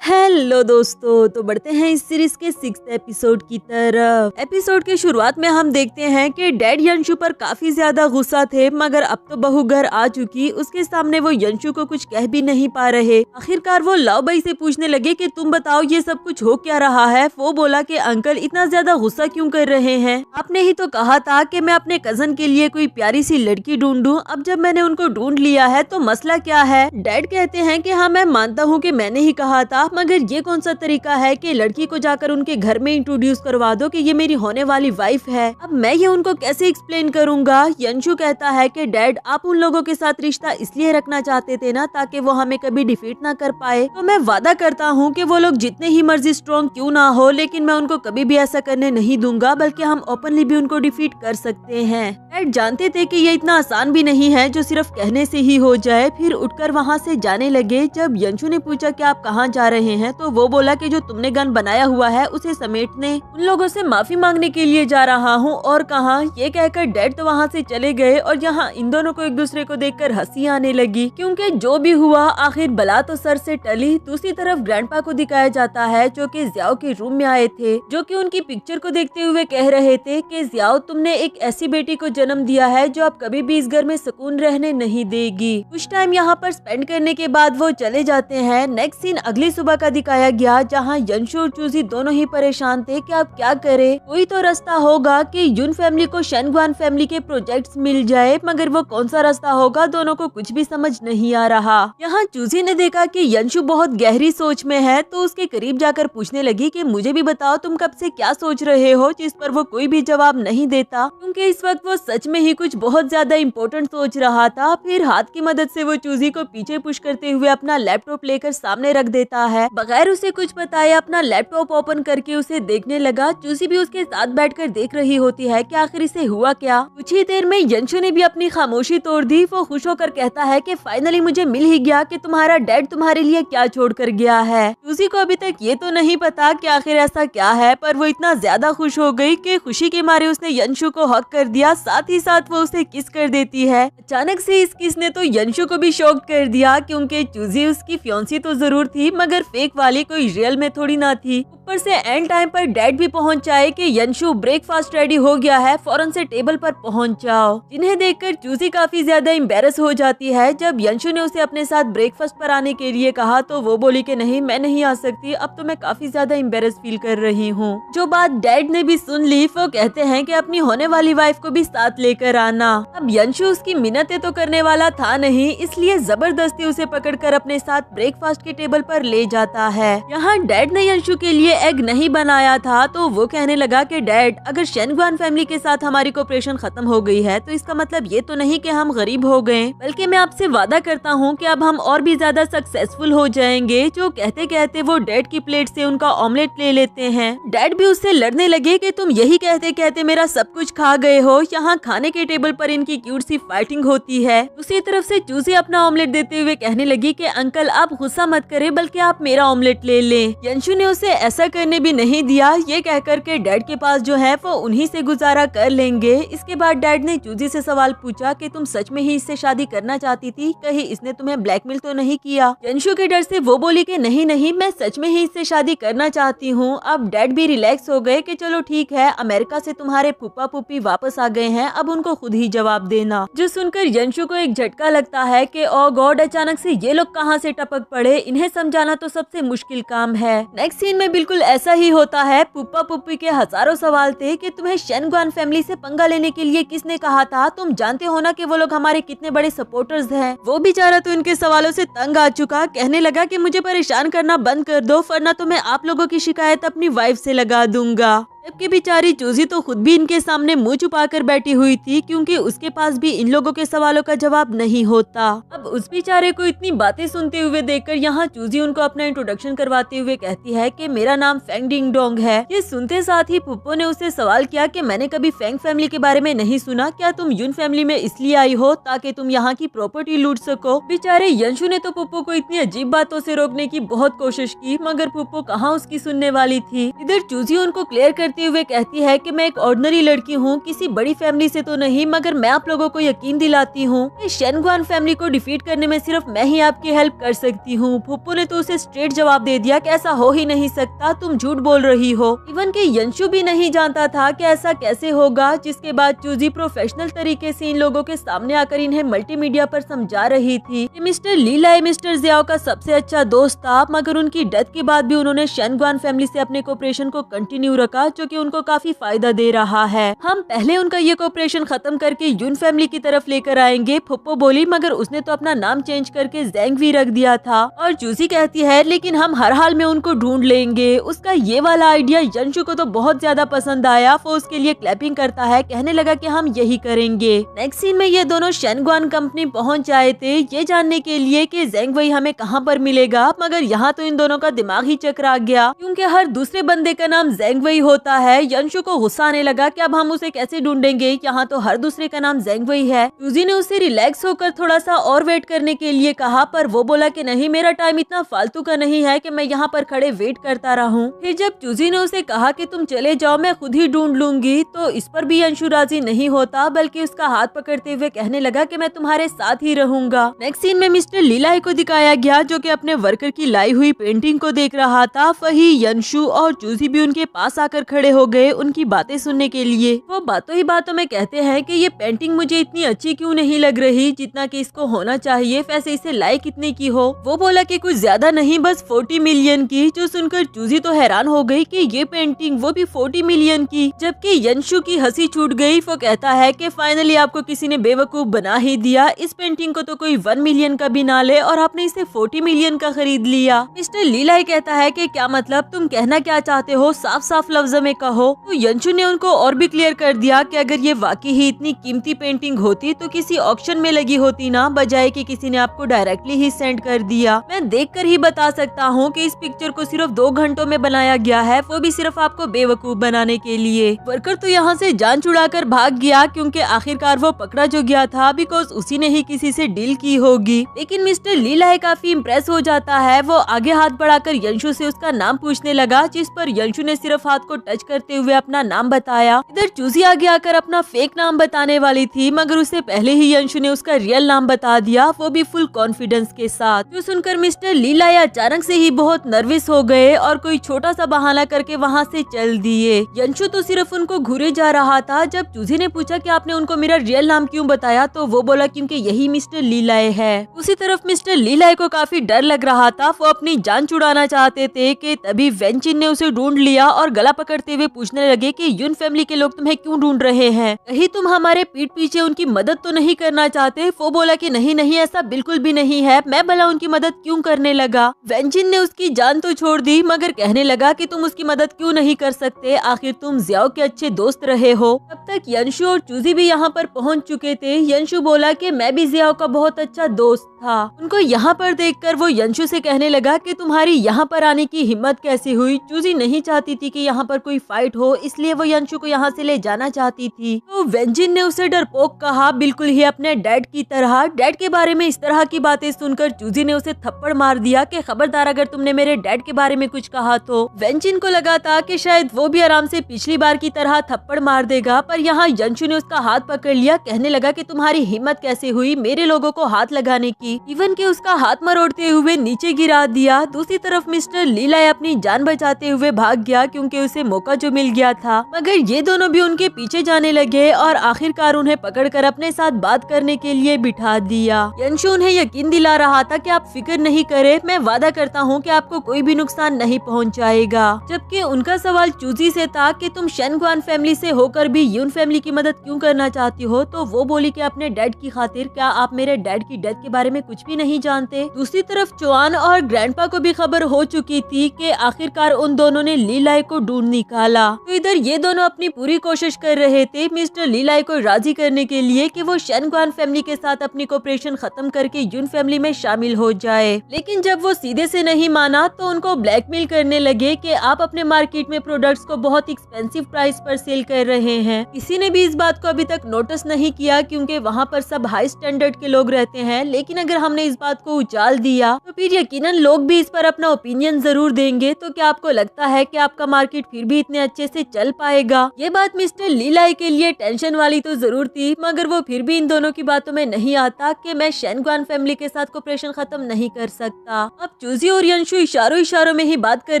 हेलो दोस्तों, तो बढ़ते हैं इस सीरीज के 6th एपिसोड की तरफ। एपिसोड के शुरुआत में हम देखते हैं कि डैड यंशु पर काफी ज्यादा गुस्सा थे, मगर अब तो बहू घर आ चुकी, उसके सामने वो यंशु को कुछ कह भी नहीं पा रहे। आखिरकार वो लाओ बाई से पूछने लगे कि तुम बताओ ये सब कुछ हो क्या रहा है। वो बोला कि अंकल इतना ज्यादा गुस्सा क्यों कर रहे हैं, आपने ही तो कहा था कि मैं अपने कजन के लिए कोई प्यारी सी लड़की ढूंढूं, अब जब मैंने उनको ढूंढ लिया है तो मसला क्या है। डैड कहते हैं कि हाँ मैं मानता हूँ कि मैंने ही कहा था, मगर ये कौन सा तरीका है कि लड़की को जाकर उनके घर में इंट्रोड्यूस करवा दो कि ये मेरी होने वाली वाइफ है। अब मैं ये उनको कैसे एक्सप्लेन करूंगा। यंशु कहता है कि डैड आप उन लोगों के साथ रिश्ता इसलिए रखना चाहते थे ना ताकि वो हमें कभी डिफीट ना कर पाए, तो मैं वादा करता हूँ कि वो लोग जितने ही मर्जी स्ट्रॉन्ग क्यों ना हो, लेकिन मैं उनको कभी भी ऐसा करने नहीं दूंगा, बल्कि हम ओपनली भी उनको डिफीट कर सकते हैं। डैड जानते थे कि ये इतना आसान भी नहीं है जो सिर्फ कहने से ही हो जाए। फिर उठकर वहाँ से जाने लगे। जब यंशु ने पूछा कि आप कहाँ जा रहे हैं, तो वो बोला कि जो तुमने गन बनाया हुआ है उसे समेटने, उन लोगों से माफी मांगने के लिए जा रहा हूँ। और कहाँ, ये कहकर डैड तो वहाँ से चले गए। और यहाँ इन दोनों को एक दूसरे को देखकर हंसी आने लगी, क्योंकि जो भी हुआ आखिर बला तो सर से टली। दूसरी तरफ ग्रैंडपा को दिखाया जाता है, जो कि जियाओ के रूम में आए थे, जो कि उनकी पिक्चर को देखते हुए कह रहे थे कि जियाओ तुमने एक ऐसी बेटी को जन्म दिया है जो अब कभी भी इस घर में सुकून रहने नहीं देगी। कुछ टाइम यहाँ पर स्पेंड करने के बाद वो चले जाते हैं। नेक्स्ट सीन अगली सुबह का दिखाया गया, जहाँ यंशु और चूजी दोनों ही परेशान थे कि अब क्या करे। कोई तो रास्ता होगा कि युन फैमिली को शेनगुआन फैमिली के प्रोजेक्ट्स मिल जाए, मगर वो कौन सा रास्ता होगा दोनों को कुछ भी समझ नहीं आ रहा। यहाँ चूजी ने देखा कि यंशु बहुत गहरी सोच में है, तो उसके करीब जाकर पूछने लगी कि मुझे भी बताओ तुम कब से क्या सोच रहे हो, जिस पर वो कोई भी जवाब नहीं देता, क्योंकि इस वक्त वो सच में ही कुछ बहुत ज्यादा इम्पोर्टेंट सोच रहा था। फिर हाथ की मदद से वो चूजी को पीछे पुश करते हुए अपना लैपटॉप लेकर सामने रख देता है। बगैर उसे कुछ बताए अपना लैपटॉप ओपन करके उसे देखने लगा। चूसी भी उसके साथ बैठकर देख रही होती है कि आखिर इसे हुआ क्या। कुछ ही देर में यंशु ने भी अपनी खामोशी तोड़ दी। वो खुश होकर कहता है कि फाइनली मुझे मिल ही गया कि तुम्हारा डैड तुम्हारे लिए क्या छोड़ कर गया है। चूसी को अभी तक ये तो नहीं पता कि आखिर ऐसा क्या है, पर वो इतना ज्यादा खुश हो गई कि खुशी के मारे उसने यंशु को हक कर दिया, साथ ही साथ वो उसे किस कर देती है। अचानक से इस किस ने तो यंशु को भी शॉक कर दिया, क्योंकि चूजी उसकी फियांसी तो जरूर थी, मगर फेक वाली, कोई रियल में थोड़ी ना थी। ऊपर से एंड टाइम पर डैड भी पहुंच जाए कि यंशु ब्रेकफास्ट रेडी हो गया है, फौरन से टेबल पर पहुंच जाओ। जिन्हें देखकर चूजी काफी ज्यादा एम्बेरस हो जाती है। जब यंशु ने उसे अपने साथ ब्रेकफास्ट पर आने के लिए कहा तो वो बोली कि नहीं, मैं नहीं आ सकती, अब तो मैं काफी ज्यादा एम्बेरस फील कर रही हूँ। जो बात डैड ने भी सुन ली, वो कहते हैं कि अपनी होने वाली वाइफ को भी साथ लेकर आना। अब यंशु उसकी मिन्नतें तो करने वाला था नहीं, इसलिए जबरदस्ती उसे पकड़कर अपने साथ ब्रेकफास्ट के टेबल पर ले जाता है। यहाँ डैड ने यंशु के लिए एग नहीं बनाया था तो वो कहने लगा कि डैड, अगर शेनगुआन फैमिली के साथ हमारी कोऑपरेशन खत्म हो गई है तो इसका मतलब ये तो नहीं कि हम गरीब हो गए, बल्कि मैं आपसे वादा करता हूँ कि अब हम और भी ज्यादा सक्सेसफुल हो जाएंगे। जो कहते कहते वो डैड की प्लेट से उनका ऑमलेट ले लेते हैं। डैड भी उससे लड़ने लगे कि तुम यही कहते कहते मेरा सब कुछ खा गए हो। यहाँ खाने के टेबल पर इनकी क्यूट सी फाइटिंग होती है। दूसरी तरफ से चूजी अपना ऑमलेट देते हुए कहने लगी कि अंकल आप गुस्सा मत करें, बल्कि आप मेरा ऑमलेट ले लें। यंशु ने उसे ऐसा करने भी नहीं दिया। ये कहकर के डैड के पास जो है वो उन्हीं से गुजारा कर लेंगे। इसके बाद डैड ने चूजी से सवाल पूछा कि तुम सच में ही इससे शादी करना चाहती थी, कहीं इसने तुम्हें ब्लैकमेल तो नहीं किया? यंशु के डर से वो बोली कि नहीं नहीं, मैं सच में ही इससे शादी करना चाहती हूँ। अब डैड भी रिलैक्स हो गए कि चलो ठीक है, अमेरिका से तुम्हारे फूफा फूफी वापस आ गए हैं, अब उनको खुद ही जवाब देना। जो सुनकर यंशु को एक झटका लगता है कि ओ गॉड, अचानक से ये लोग कहाँ से टपक पड़े, इन्हें समझाना तो सबसे मुश्किल काम है। नेक्स्ट सीन में बिल्कुल ऐसा ही होता है। फूफा फूफी के हजारों सवाल थे कि तुम्हें शेनगुआन फैमिली से पंगा लेने के लिए किसने कहा था, तुम जानते हो ना कि वो लोग हमारे कितने बड़े सपोर्टर्स हैं। वो बेचारा तो इनके सवालों से तंग आ चुका, कहने लगा कि मुझे परेशान करना बंद कर दो, वरना तो मैं आप लोगों की शिकायत अपनी वाइफ से लगा दूंगा। जबकि बेचारी चूजी तो खुद भी इनके सामने मुंह छुपाकर बैठी हुई थी, क्योंकि उसके पास भी इन लोगों के सवालों का जवाब नहीं होता। अब उस बेचारे को इतनी बातें सुनते हुए देखकर यहाँ चूजी उनको अपना इंट्रोडक्शन करवाते हुए कहती है कि मेरा नाम फेंग डिंग डोंग है। ये सुनते साथ ही पुप्पो ने उससे सवाल किया कि मैंने कभी फेंग फैमिली के बारे में नहीं सुना, क्या तुम यून फैमिली में इसलिए आई हो ताकि तुम यहाँ की प्रॉपर्टी लूट सको? बेचारे यंशु ने तो पुप्पो को इतनी अजीब बातों से रोकने की बहुत कोशिश की, मगर पुप्पो कहाँ उसकी सुनने वाली थी। इधर चूजी उनको क्लियर करते हुए कहती है कि मैं एक ऑर्डिनरी लड़की हूँ, किसी बड़ी फैमिली से तो नहीं, मगर मैं आप लोगों को यकीन दिलाती हूँ कि शेनगुआन फैमिली को डिफीट करने में सिर्फ मैं ही आपकी हेल्प कर सकती हूँ। फुप्पो ने तो उसे स्ट्रेट जवाब दे दिया कि ऐसा हो ही नहीं सकता, तुम झूठ बोल रही हो। इवन कि यंशु भी नहीं जानता था कि ऐसा कैसे होगा। जिसके बाद चूजी प्रोफेशनल तरीके से इन लोगों के सामने आकर इन्हें मल्टीमीडिया पर समझा रही थी कि मिस्टर ली लाई मिस्टर जियाओ का सबसे अच्छा दोस्त था, मगर उनकी डेथ के बाद भी उन्होंने शेनगुआन फैमिली से अपने कोऑपरेशन को कंटिन्यू रखा, जो कि उनको काफी फायदा दे रहा है। हम पहले उनका ये कोऑपरेशन खत्म करके यून फैमिली की तरफ लेकर आएंगे। फुप्पो बोली, मगर उसने तो अपना नाम चेंज करके ज़ैंगवी रख दिया था। और चूजी कहती है, लेकिन हम हर हाल में उनको ढूंढ लेंगे। उसका ये वाला आइडिया यंशु को तो बहुत ज्यादा पसंद आया। वो उसके लिए क्लैपिंग करता है, कहने लगा कि हम यही करेंगे। नेक्स्ट सीन में ये दोनों शेनगुआन कंपनी पहुंच आए थे ये जानने के लिए कि ज़ैंगवी हमें कहां पर मिलेगा, मगर यहाँ तो इन दोनों का दिमाग ही चकरा गया, क्योंकि हर दूसरे बंदे का नाम ज़ैंगवी होता है। यंशु को गुस्सा आने लगा कि अब हम उसे कैसे ढूंढेंगे, यहाँ तो हर दूसरे का नाम ज़ैंगवी है। चूजी ने उसे रिलैक्स होकर थोड़ा सा और वेट करने के लिए कहा, पर वो बोला कि नहीं, मेरा टाइम इतना फालतू का नहीं है कि मैं यहाँ पर खड़े वेट करता रहूं। फिर जब चूजी ने उसे कहा कि तुम चले जाओ, मैं खुद ही ढूंढ लूंगी, तो इस पर भी यंशु राजी नहीं होता, बल्कि उसका हाथ पकड़ते हुए कहने लगा कि मैं तुम्हारे साथ ही रहूंगा। नेक्स्ट सीन में मिस्टर लीलाई को दिखाया गया, जो कि अपने वर्कर की लाई हुई पेंटिंग को देख रहा था। वही यंशु और चूजी भी उनके पास आकर खड़े हो गए उनकी बातें सुनने के लिए। वो बातों ही बातों में कहते हैं कि ये पेंटिंग मुझे इतनी अच्छी क्यों नहीं लग रही जितना कि इसको होना चाहिए, वैसे इसे लाई कितने की हो? वो बोला कि कुछ ज्यादा नहीं, बस 40 मिलियन की। जो सुनकर चूजी तो हैरान हो गई कि ये पेंटिंग, वो भी 40 मिलियन की। जबकि यंशु की हंसी छूट गई। वो कहता है कि फाइनली आपको किसी ने बेवकूफ बना ही दिया। इस पेंटिंग को तो कोई 1 मिलियन का भी ना ले और आपने इसे 40 मिलियन का खरीद लिया। मिस्टर लीलाई कहता है कि क्या मतलब, तुम कहना क्या चाहते हो, साफ साफ लफ्जों में कहो। तो यंशु ने उनको और भी क्लियर कर दिया कि अगर ये वाकई ही इतनी कीमती पेंटिंग होती तो किसी ऑक्शन में लगी होती ना, बजाय कि किसी ने आपको डायरेक्टली ही सेंड कर दिया। मैं देखकर ही बता सकता हूँ कि इस पिक्चर को सिर्फ 2 घंटों में बनाया गया है, वो भी सिर्फ आपको बेवकूफ बनाने के लिए। वर्कर तो यहाँ से जान छुड़ाकर भाग गया, क्योंकि आखिरकार वो पकड़ा जो गया था बिकॉज उसी ने ही किसी से डील की होगी। लेकिन मिस्टर लीलाई काफी इम्प्रेस हो जाता है। वो आगे हाथ बढ़ाकर यंशु से उसका नाम पूछने लगा, जिस पर यंशु ने सिर्फ हाथ को टच सर्च करते हुए अपना नाम बताया। इधर चूजी आगे आकर अपना फेक नाम बताने वाली थी, मगर उससे पहले ही यंशु ने उसका रियल नाम बता दिया, वो भी फुल कॉन्फिडेंस के साथ। जो सुनकर मिस्टर लीलाय अचानक से ही बहुत नर्वस हो गए और कोई छोटा सा बहाना करके वहाँ से चल दिए। यंशु तो सिर्फ उनको घूरे जा रहा था। जब चूजी ने पूछा कि आपने उनको मेरा रियल नाम क्यों बताया, तो वो बोला क्योंकि यही मिस्टर लीलाय है। उसी तरफ मिस्टर लीलाय को काफी डर लग रहा था, वो अपनी जान छुड़ाना चाहते थे कि तभी वेंचिन ने उसे ढूंढ लिया और गला पकड़ते हुए पूछने लगे कि यून फैमिली के लोग तुम्हें क्यों ढूंढ रहे हैं, कहीं तुम हमारे पीठ पीछे उनकी मदद तो नहीं करना चाहते। वो बोला कि नहीं नहीं, ऐसा बिल्कुल भी नहीं है, मैं भला उनकी मदद क्यों करने लगा। वेंचिन ने उसकी जान तो छोड़ दी, मगर कहने लगा कि तुम उसकी मदद क्यों नहीं कर सकते, आखिर तुम जियाओ के अच्छे दोस्त रहे हो। तब तक यंशु और चूजी भी यहाँ पर पहुँच चुके थे। यंशु बोला कि मैं भी जियाओ का बहुत अच्छा दोस्त था। उनको यहाँ पर देखकर वो यंशु से कहने लगा कि तुम्हारी यहाँ पर आने की हिम्मत कैसे हुई। चूजी नहीं चाहती थी कि यहाँ पर कोई फाइट हो, इसलिए वो यंशु को यहाँ से ले जाना चाहती थी। तो वेंजिन ने उसे डरपोक कहा, बिल्कुल ही अपने डैड की तरह। डैड के बारे में इस तरह की बातें सुनकर चूजी ने उसे थप्पड़ मार दिया कि खबरदार अगर तुमने मेरे डैड के बारे में कुछ कहा तो। वेंजिन को लगा था कि शायद वो भी आराम से पिछली बार की तरह थप्पड़ मार देगा, पर यहाँ यंशु ने उसका हाथ पकड़ लिया, कहने लगा कि तुम्हारी हिम्मत कैसे हुई मेरे लोगों को हाथ लगाने की। इवन के उसका हाथ मरोड़ते हुए नीचे गिरा दिया। दूसरी तरफ मिस्टर लीलाय अपनी जान बचाते हुए भाग गया क्योंकि उसे मौका जो मिल गया था, मगर ये दोनों भी उनके पीछे जाने लगे और आखिरकार उन्हें पकड़कर अपने साथ बात करने के लिए बिठा दिया। यंशु उन्हें यकीन दिला रहा था कि आप फिक्र नहीं करें, मैं वादा करता हूँ कि आपको कोई भी नुकसान नहीं पहुँचाएगा। जबकि उनका सवाल चूजी से था कि तुम शेनगुआन फैमिली से होकर भी यून फैमिली की मदद क्यों करना चाहती हो, तो वो बोली कि अपने डैड की खातिर। क्या आप मेरे डैड की डेथ के बारे में कुछ भी नहीं जानते? दूसरी तरफ चुआन और ग्रैंडपा को भी खबर हो चुकी थी कि आखिरकार उन दोनों ने लीलाय को ढूंढ निकाला। तो इधर ये दोनों अपनी पूरी कोशिश कर रहे थे मिस्टर लीलाय को राजी करने के लिए कि वो शेनगुआन फैमिली के साथ अपनी कोऑपरेशन खत्म करके यून फैमिली में शामिल हो जाए। लेकिन जब वो सीधे से नहीं माना तो उनको ब्लैकमेल करने लगे कि आप अपने मार्केट में प्रोडक्ट्स को बहुत एक्सपेंसिव प्राइस पर सेल कर रहे हैं। किसी ने भी इस बात को अभी तक नोटिस नहीं किया क्योंकि वहाँ पर सब हाई स्टैंडर्ड के लोग रहते हैं, लेकिन अगर हमने इस बात को उछाल दिया तो फिर यकीनन लोग भी इस पर अपना ओपिनियन जरूर देंगे। तो क्या आपको लगता है कि आपका मार्केट फिर भी इतने अच्छे से चल पाएगा? ये बात मिस्टर लीलाय के लिए टेंशन वाली तो जरूर थी, मगर वो फिर भी इन दोनों की बातों में नहीं आता कि मैं शेनगुआन फैमिली के साथ कोऑपरेशन खत्म नहीं कर सकता। अब चूजी और यंशु इशारों में ही बात कर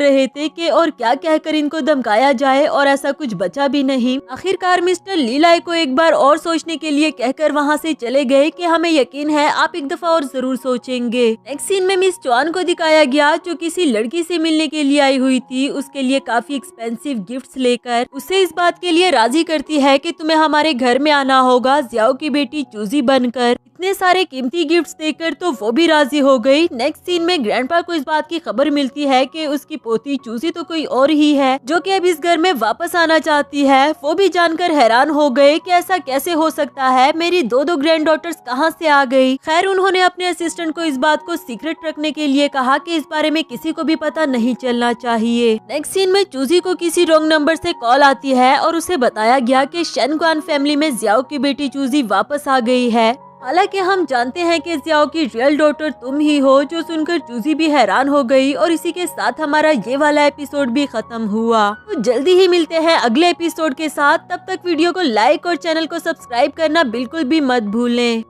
रहे थे कि और क्या कहकर इनको धमकाया जाए, और ऐसा कुछ बचा भी नहीं। आखिरकार मिस्टर लीलाय को एक बार और सोचने के लिए कहकर वहाँ से चले गए कि हमें यकीन है आप एक दफा और जरूर सोचेंगे। नेक्स्ट सीन में मिस चुआन को दिखाया गया जो किसी लड़की से मिलने के लिए आई हुई थी, उसके लिए काफी एक्सपेंसिव गिफ्ट्स लेकर उसे इस बात के लिए राजी करती है कि तुम्हें हमारे घर में आना होगा जियाओ की बेटी चूजी बनकर। इतने सारे कीमती गिफ्ट्स देकर तो वो भी राजी हो गई। नेक्स्ट सीन में ग्रैंडपा को इस बात की खबर मिलती है कि उसकी पोती चूजी तो कोई और ही है जो कि अब इस घर में वापस आना चाहती है। वो भी जानकर हैरान हो गए कि ऐसा कैसे हो सकता है, मेरी दो ग्रैंड डॉटर्स कहाँ से आ गई। खैर उन्होंने अपने असिस्टेंट को इस बात को सीक्रेट रखने के लिए कहा कि इस बारे में किसी को भी पता नहीं चलना चाहिए। नेक्स्ट सीन में चूजी को किसी रॉन्ग नंबर से कॉल आती है और उसे बताया गया कि शेनगुआन फैमिली में जियाओ की बेटी चूजी वापस आ गई है। हालांकि हम जानते हैं कि जियाओ की रियल डॉटर तुम ही हो। जो सुनकर चूजी भी हैरान हो गई और इसी के साथ हमारा ये वाला एपिसोड भी खत्म हुआ। तो जल्दी ही मिलते हैं अगले एपिसोड के साथ। तब तक वीडियो को लाइक और चैनल को सब्सक्राइब करना बिल्कुल भी मत भूलें।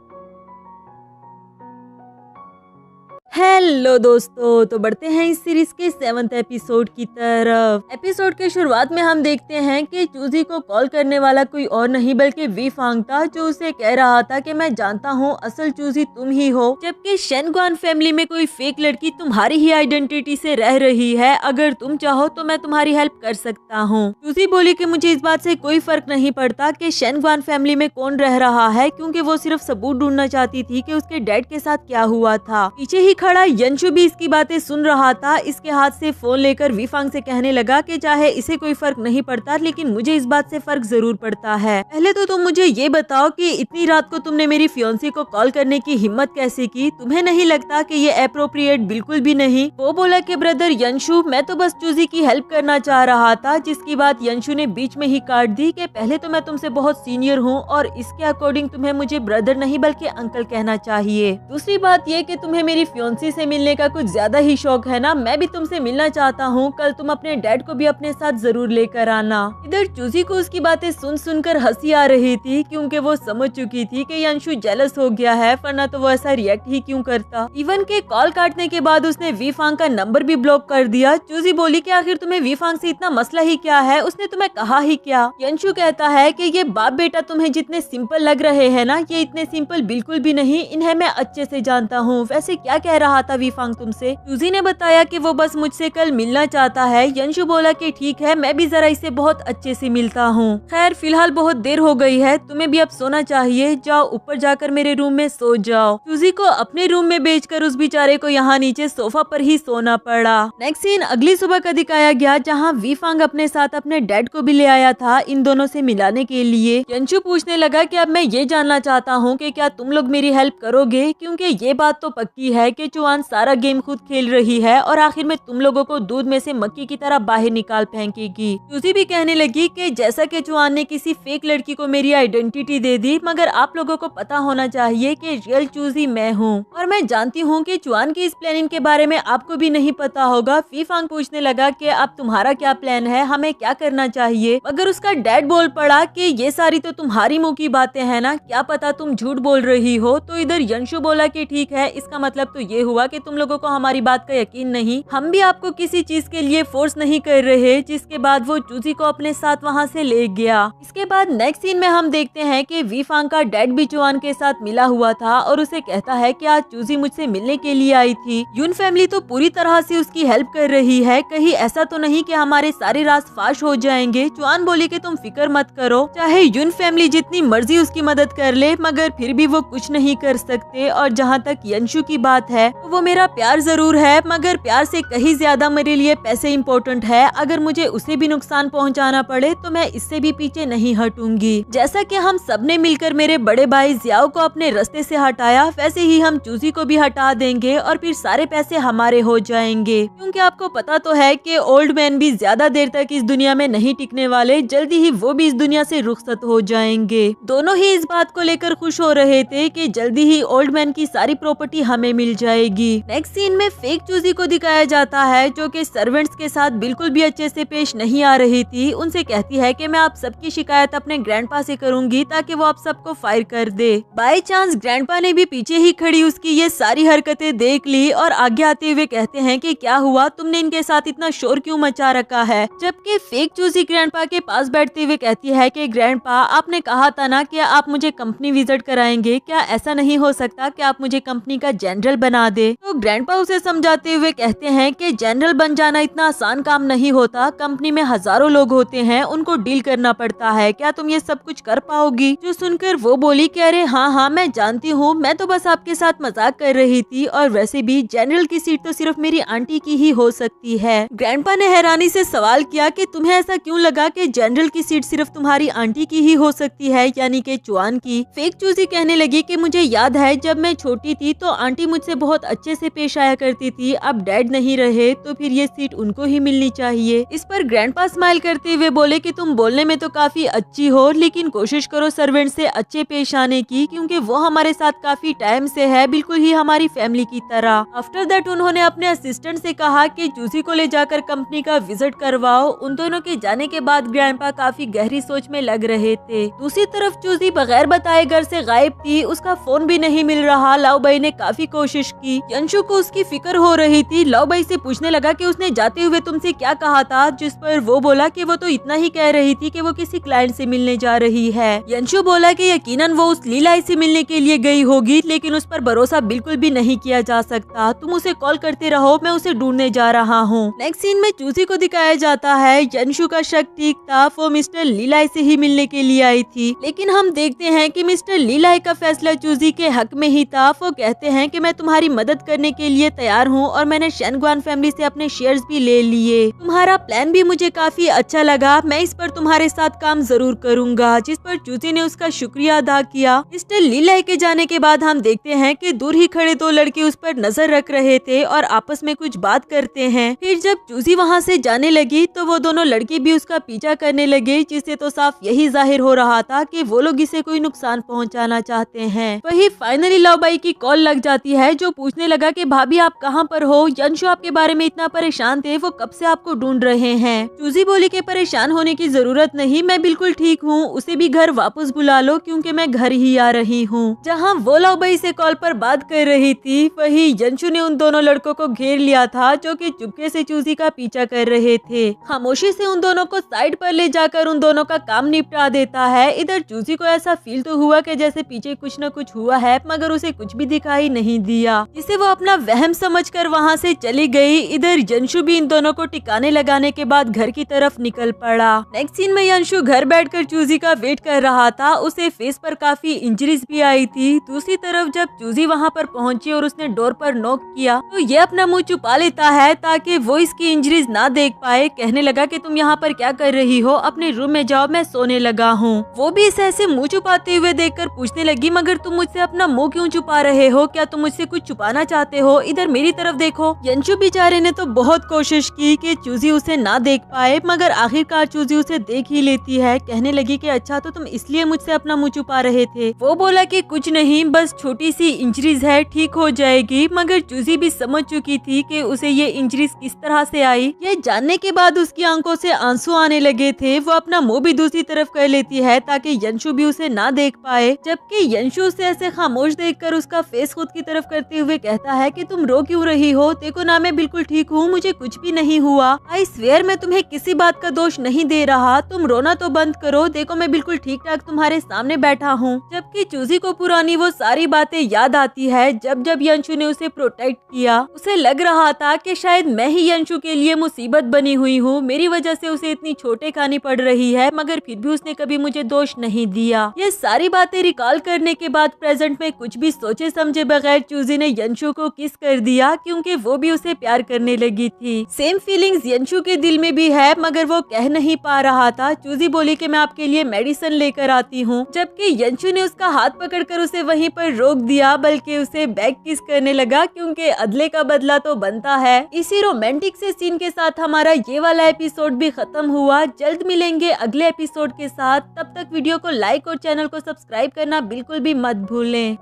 हेलो दोस्तों, तो बढ़ते हैं इस सीरीज के 7th एपिसोड की तरफ। एपिसोड के शुरुआत में हम देखते हैं कि चूजी को कॉल करने वाला कोई और नहीं बल्कि वी फांग था, जो उसे कह रहा था कि मैं जानता हूँ असल चूजी तुम ही हो, जबकि शेनगुआन फैमिली में कोई फेक लड़की तुम्हारी ही आइडेंटिटी से रह रही है। अगर तुम चाहो तो मैं तुम्हारी हेल्प कर सकता हूँ। चूजी बोली कि मुझे इस बात से कोई फर्क नहीं पड़ता कि शेनगुआन फैमिली में कौन रह रहा है, क्योंकि वो सिर्फ सबूत ढूंढना चाहती थी कि उसके डैड के साथ क्या हुआ था। पीछे ही खड़ा यंशु भी इसकी बातें सुन रहा था। इसके हाथ से फोन लेकर वीफांग से कहने लगा कि चाहे इसे कोई फर्क नहीं पड़ता, लेकिन मुझे इस बात से फर्क जरूर पड़ता है। पहले तो तुम मुझे ये बताओ कि इतनी रात को तुमने मेरी फियोंसी को कॉल करने की हिम्मत कैसे की? तुम्हें नहीं लगता कि ये अप्रोप्रिएट? बिल्कुल भी नहीं। वो बोला कि ब्रदर यंशु, मैं तो बस चूजी की हेल्प करना चाह रहा था, जिसकी बात यंशु ने बीच में ही काट दी कि पहले तो मैं तुमसे बहुत सीनियर हूँ और इसके अकॉर्डिंग तुम्हें मुझे ब्रदर नहीं बल्कि अंकल कहना चाहिए। दूसरी बात ये कि तुम्हें मेरी फियोंसी योंसी से मिलने का कुछ ज्यादा ही शौक है ना, मैं भी तुमसे मिलना चाहता हूँ, कल तुम अपने डैड को भी अपने साथ जरूर लेकर आना। इधर चूजी को उसकी बातें सुन सुनकर हंसी आ रही थी, क्योंकि वो समझ चुकी थी कि यंशु जेलस हो गया है, वरना तो वो ऐसा रिएक्ट ही क्यों करता। इवन के कॉल काटने के बाद उसने वीफांग का नंबर भी ब्लॉक कर दिया। चूजी बोली कि आखिर तुम्हें वीफांग से इतना मसला ही क्या है, उसने तुम्हें कहा ही क्या। यंशु कहता है कि ये बाप बेटा तुम्हें जितने सिंपल लग रहे हैं ना, ये इतने सिंपल बिल्कुल भी नहीं, इन्हें मैं अच्छे से जानता हूँ। वैसे क्या कह रहा था वीफांग तुमसे? चूजी ने बताया कि वो बस मुझसे कल मिलना चाहता है। यंशु बोला कि ठीक है, मैं भी जरा इसे बहुत अच्छे से मिलता हूँ। खैर फिलहाल बहुत देर हो गई है, तुम्हें भी अब सोना चाहिए, जाओ ऊपर जाकर मेरे रूम में सो जाओ। चूजी को अपने रूम में भेजकर उस बेचारे को यहाँ नीचे सोफा पर ही सोना पड़ा। नेक्स्ट सीन अगली सुबह का दिखाया गया, जहाँ वीफांग अपने साथ अपने डैड को भी ले आया था इन दोनों से मिलाने के लिए। यंशु पूछने लगा कि अब मैं ये जानना चाहता हूँ कि क्या तुम लोग मेरी हेल्प करोगे, क्योंकि ये बात तो पक्की है कि चुआन सारा गेम खुद खेल रही है और आखिर में तुम लोगों को दूध में से मक्खी की तरह बाहर निकाल फेंकेगी। चूजी भी कहने लगी कि जैसा कि चुआन ने किसी फेक लड़की को मेरी आइडेंटिटी दे दी, मगर आप लोगों को पता होना चाहिए कि रियल चूजी मैं हूँ और मैं जानती हूँ कि चुआन की इस प्लानिंग के बारे में आपको भी नहीं पता होगा। वीफांग पूछने लगा कि अब तुम्हारा क्या प्लान है, हमें क्या करना चाहिए, मगर उसका डैड बोल पड़ा कि ये सारी तो तुम्हारी मुंह की बातें हैं ना, क्या पता तुम झूठ बोल रही हो। तो इधर यंशु बोला कि ठीक है, इसका मतलब तो ये हुआ कि तुम लोगों को हमारी बात का यकीन नहीं, हम भी आपको किसी चीज के लिए फोर्स नहीं कर रहे। जिसके बाद वो चूजी को अपने साथ वहाँ से ले गया। इसके बाद नेक्स्ट सीन में हम देखते हैं कि वीफांग का डैड भी चुआन के साथ मिला हुआ था और उसे कहता है कि आज चूजी मुझसे मिलने के लिए आई थी। यून फैमिली तो पूरी तरह से उसकी हेल्प कर रही है, कहीं ऐसा तो नहीं कि हमारे सारे राज फाश हो जाएंगे। चुआन बोली कि तुम फिक्र मत करो, चाहे यून फैमिली जितनी मर्जी उसकी मदद कर ले, मगर फिर भी वो कुछ नहीं कर सकते। और जहाँ तक यंशु की बात है, तो वो मेरा प्यार जरूर है, मगर प्यार से कहीं ज्यादा मेरे लिए पैसे इम्पोर्टेंट है। अगर मुझे उसे भी नुकसान पहुँचाना पड़े तो मैं इससे भी पीछे नहीं हटूंगी। जैसा कि हम सबने मिलकर मेरे बड़े भाई जियाओ को अपने रास्ते से हटाया, वैसे ही हम चूजी को भी हटा देंगे और फिर सारे पैसे हमारे हो जाएंगे। क्योंकि आपको पता तो है कि ओल्ड मैन भी ज्यादा देर तक इस दुनिया में नहीं टिकने वाले, जल्दी ही वो भी इस दुनिया से रुखसत हो जाएंगे। दोनों ही इस बात को लेकर खुश हो रहे थे कि जल्दी ही ओल्ड मैन की सारी प्रॉपर्टी हमें मिल जाएगी। नेक्स्ट सीन में फेक चूजी को दिखाया जाता है, जो कि सर्वेंट्स के साथ बिल्कुल भी अच्छे से पेश नहीं आ रही थी। उनसे कहती है कि मैं आप सबकी शिकायत अपने ग्रैंडपा से करूंगी ताकि वो आप सबको फायर कर दे। बाय चांस ग्रैंडपा ने भी पीछे ही खड़ी उसकी ये सारी हरकतें देख ली और आगे आते हुए कहते हैं कि क्या हुआ, तुमने इनके साथ इतना शोर क्यों मचा रखा है। जबकि फेक चूजी ग्रैंडपा के पास बैठते हुए कहती है कि ग्रैंडपा, आपने कहा था ना कि आप मुझे कंपनी विजिट कराएंगे, क्या ऐसा नहीं हो सकता कि आप मुझे कंपनी का जनरल बना दे। तो ग्रैंडपा उसे समझाते हुए कहते हैं कि जनरल बन जाना इतना आसान काम नहीं होता, कंपनी में हजारों लोग होते हैं, उनको डील करना पड़ता है, क्या तुम ये सब कुछ कर पाओगी। जो सुनकर वो बोली कि अरे हाँ मैं जानती हूँ, मैं तो बस आपके साथ मजाक कर रही थी, और वैसे भी जनरल की सीट तो सिर्फ मेरी आंटी की ही हो सकती है। ग्रैंडपा ने हैरानी से सवाल किया कि तुम्हें ऐसा क्यों लगा कि जनरल की सीट सिर्फ तुम्हारी आंटी की ही हो सकती है, यानी कि चुआन की। फेक चूजी कहने लगी कि मुझे याद है जब मैं छोटी थी तो आंटी मुझसे बहुत अच्छे से पेश आया करती थी, अब डैड नहीं रहे तो फिर ये सीट उनको ही मिलनी चाहिए। इस पर ग्रैंडपा स्माइल करते हुए बोले कि तुम बोलने में तो काफी अच्छी हो, लेकिन कोशिश करो सर्वेंट से अच्छे पेश आने की, क्योंकि वो हमारे साथ काफी टाइम से है, बिल्कुल ही हमारी फैमिली की तरह। आफ्टर दैट उन्होंने अपने असिस्टेंट से कहा कि चूजी को ले जाकर कंपनी का विजिट करवाओ। उन दोनों के जाने के बाद ग्रैंडपा काफी गहरी सोच में लग रहे थे। दूसरी तरफ चूजी बगैर बताए घर से गायब थी, उसका फोन भी नहीं मिल रहा। लाओ भाई ने काफी कोशिश की, यंशु को उसकी फिक्र हो रही थी। लाओ भाई से पूछने लगा कि उसने जाते हुए तुमसे क्या कहा था, जिस पर वो बोला कि वो तो इतना ही कह रही थी कि वो किसी क्लाइंट से मिलने जा रही है। यंशु बोला कि यकीनन वो उस लीलाई से मिलने के लिए गई होगी, लेकिन उस पर भरोसा बिल्कुल भी नहीं किया जा सकता, तुम उसे कॉल करते रहो, मैं उसे ढूंढने जा रहा हूँ। नेक्स्ट सीन में चूजी को दिखाया जाता है, यंशु का शक ठीक था, वो मिस्टर लीलाई से ही मिलने के लिए आई थी, लेकिन हम देखते हैं कि मिस्टर लीलाई का फैसला चूजी के हक में ही था। वो कहते हैं कि मैं तुम्हारी मदद करने के लिए तैयार हूँ और मैंने शेनगुआन फैमिली से अपने शेयर्स भी ले लिए। तुम्हारा प्लान भी मुझे काफी अच्छा लगा, मैं इस पर तुम्हारे साथ काम जरूर करूंगा। जिस पर चूजी ने उसका शुक्रिया अदा किया। मिस्टर लीलाई के जाने के बाद हम देखते हैं कि दूर ही खड़े दो लड़के उस पर नजर रख रहे थे और आपस में कुछ बात करते हैं। फिर जब चूजी वहाँ से जाने लगी तो वो दोनों लड़के भी उसका पीछा करने लगे, जिससे तो साफ यही जाहिर हो रहा था कि वो लोग इसे कोई नुकसान पहुँचाना चाहते हैं। वही फाइनली लाओबाई की कॉल लग जाती है, जो पूछने लगा कि भाभी आप कहाँ पर हो, यंशु आपके बारे में इतना परेशान थे, वो कब से आपको ढूंढ रहे हैं। चूजी बोली कि परेशान होने की जरूरत नहीं, मैं बिल्कुल ठीक हूँ, उसे भी घर वापस बुला लो क्योंकि मैं घर ही आ रही हूँ। जहाँ वो लाओबाई से कॉल पर बात कर रही थी वही यंशु ने उन दोनों लड़कों को घेर लिया था जो कि चुपके से चूजी का पीछा कर रहे थे। खामोशी से उन दोनों को साइड पर ले जाकर उन दोनों का काम निपटा देता है। इधर चूजी को ऐसा फील तो हुआ कि जैसे पीछे कुछ न कुछ हुआ है, मगर उसे कुछ भी दिखाई नहीं दिया, जिसे वो अपना वहम समझकर वहाँ से चली गई। इधर यंशु भी इन दोनों को टिकाने लगाने के बाद घर की तरफ निकल पड़ा। नेक्स्ट सीन में यंशु घर बैठकर चूजी का वेट कर रहा था, उसे फेस पर काफी इंजरीज भी आई थी। दूसरी तरफ जब चूजी वहाँ पर पहुँची और उसने डोर पर नॉक किया तो ये अपना मुँह छुपा लेता है ताकि वो इसकी इंजरीज ना देख पाए। कहने लगा कि तुम यहाँ पर क्या कर रही हो, अपने रूम में जाओ, मैं सोने लगा हूँ। वो भी इसे ऐसे मुँह छुपाते हुए देखकर पूछने लगी, मगर तुम मुझसे अपना मुँह क्यों छुपा रहे हो, क्या तुम मुझसे कुछ छुपाना चाहते हो, इधर मेरी तरफ देखो। यंशु बेचारे ने तो बहुत कोशिश की कि चूजी उसे ना देख पाए, मगर आखिरकार चूजी उसे देख ही लेती है। कहने लगी कि अच्छा तो तुम इसलिए मुझसे अपना मुँह छुपा रहे थे। वो बोला कि कुछ नहीं, बस छोटी सी इंजरीज है, ठीक हो जाएगी। मगर चूजी भी समझ चुकी थी कि उसे ये इंजरीज किस तरह से आई। ये जानने के बाद उसकी आंखों से आंसू आने लगे थे। वो अपना मुंह भी दूसरी तरफ कर लेती है ताकि यंशु भी उसे ना देख पाए, जबकि यंशु उसे ऐसे खामोश देखकर उसका फेस खुद की तरफ करते हुए कहता है कि तुम रो क्यों रही हो, देखो ना मैं बिल्कुल ठीक हूँ, मुझे कुछ भी नहीं हुआ। आई स्वेयर मैं तुम्हें किसी बात का दोष नहीं दे रहा, तुम रोना तो बंद करो, देखो मैं बिल्कुल ठीक ठाक तुम्हारे सामने बैठा हूँ। जबकि चूजी को पुरानी वो सारी बातें याद आती है जब जब यंशु ने उसे प्रोटेक्ट किया। उसे लग रहा था कि शायद मैं ही यंशु के लिए मुसीबत बनी हुई हूँ, मेरी वजह से उसे इतनी चोटें खानी पड़ रही है, मगर फिर भी उसने कभी मुझे दोष नहीं दिया। ये सारी बातें रिकॉल करने के बाद प्रेजेंट में कुछ भी सोचे समझे बगैर चूजी ने यंशु को किस कर दिया, क्योंकि वो भी उसे प्यार करने लगी थी। सेम फीलिंग्स यंशु के दिल में भी है, मगर वो कह नहीं पा रहा था। चूजी बोली कि मैं आपके लिए मेडिसिन लेकर आती हूँ, जबकि यंशु ने उसका हाथ पकड़कर उसे वहीं पर रोक दिया, बल्कि उसे बैक किस करने लगा, क्योंकि अदले का बदला तो बनता है। इसी रोमांटिक से सीन के साथ हमारा ये वाला एपिसोड भी खत्म हुआ। जल्द मिलेंगे अगले एपिसोड के साथ, तब तक वीडियो को लाइक और चैनल को सब्सक्राइब करना बिल्कुल भी मत भूलें।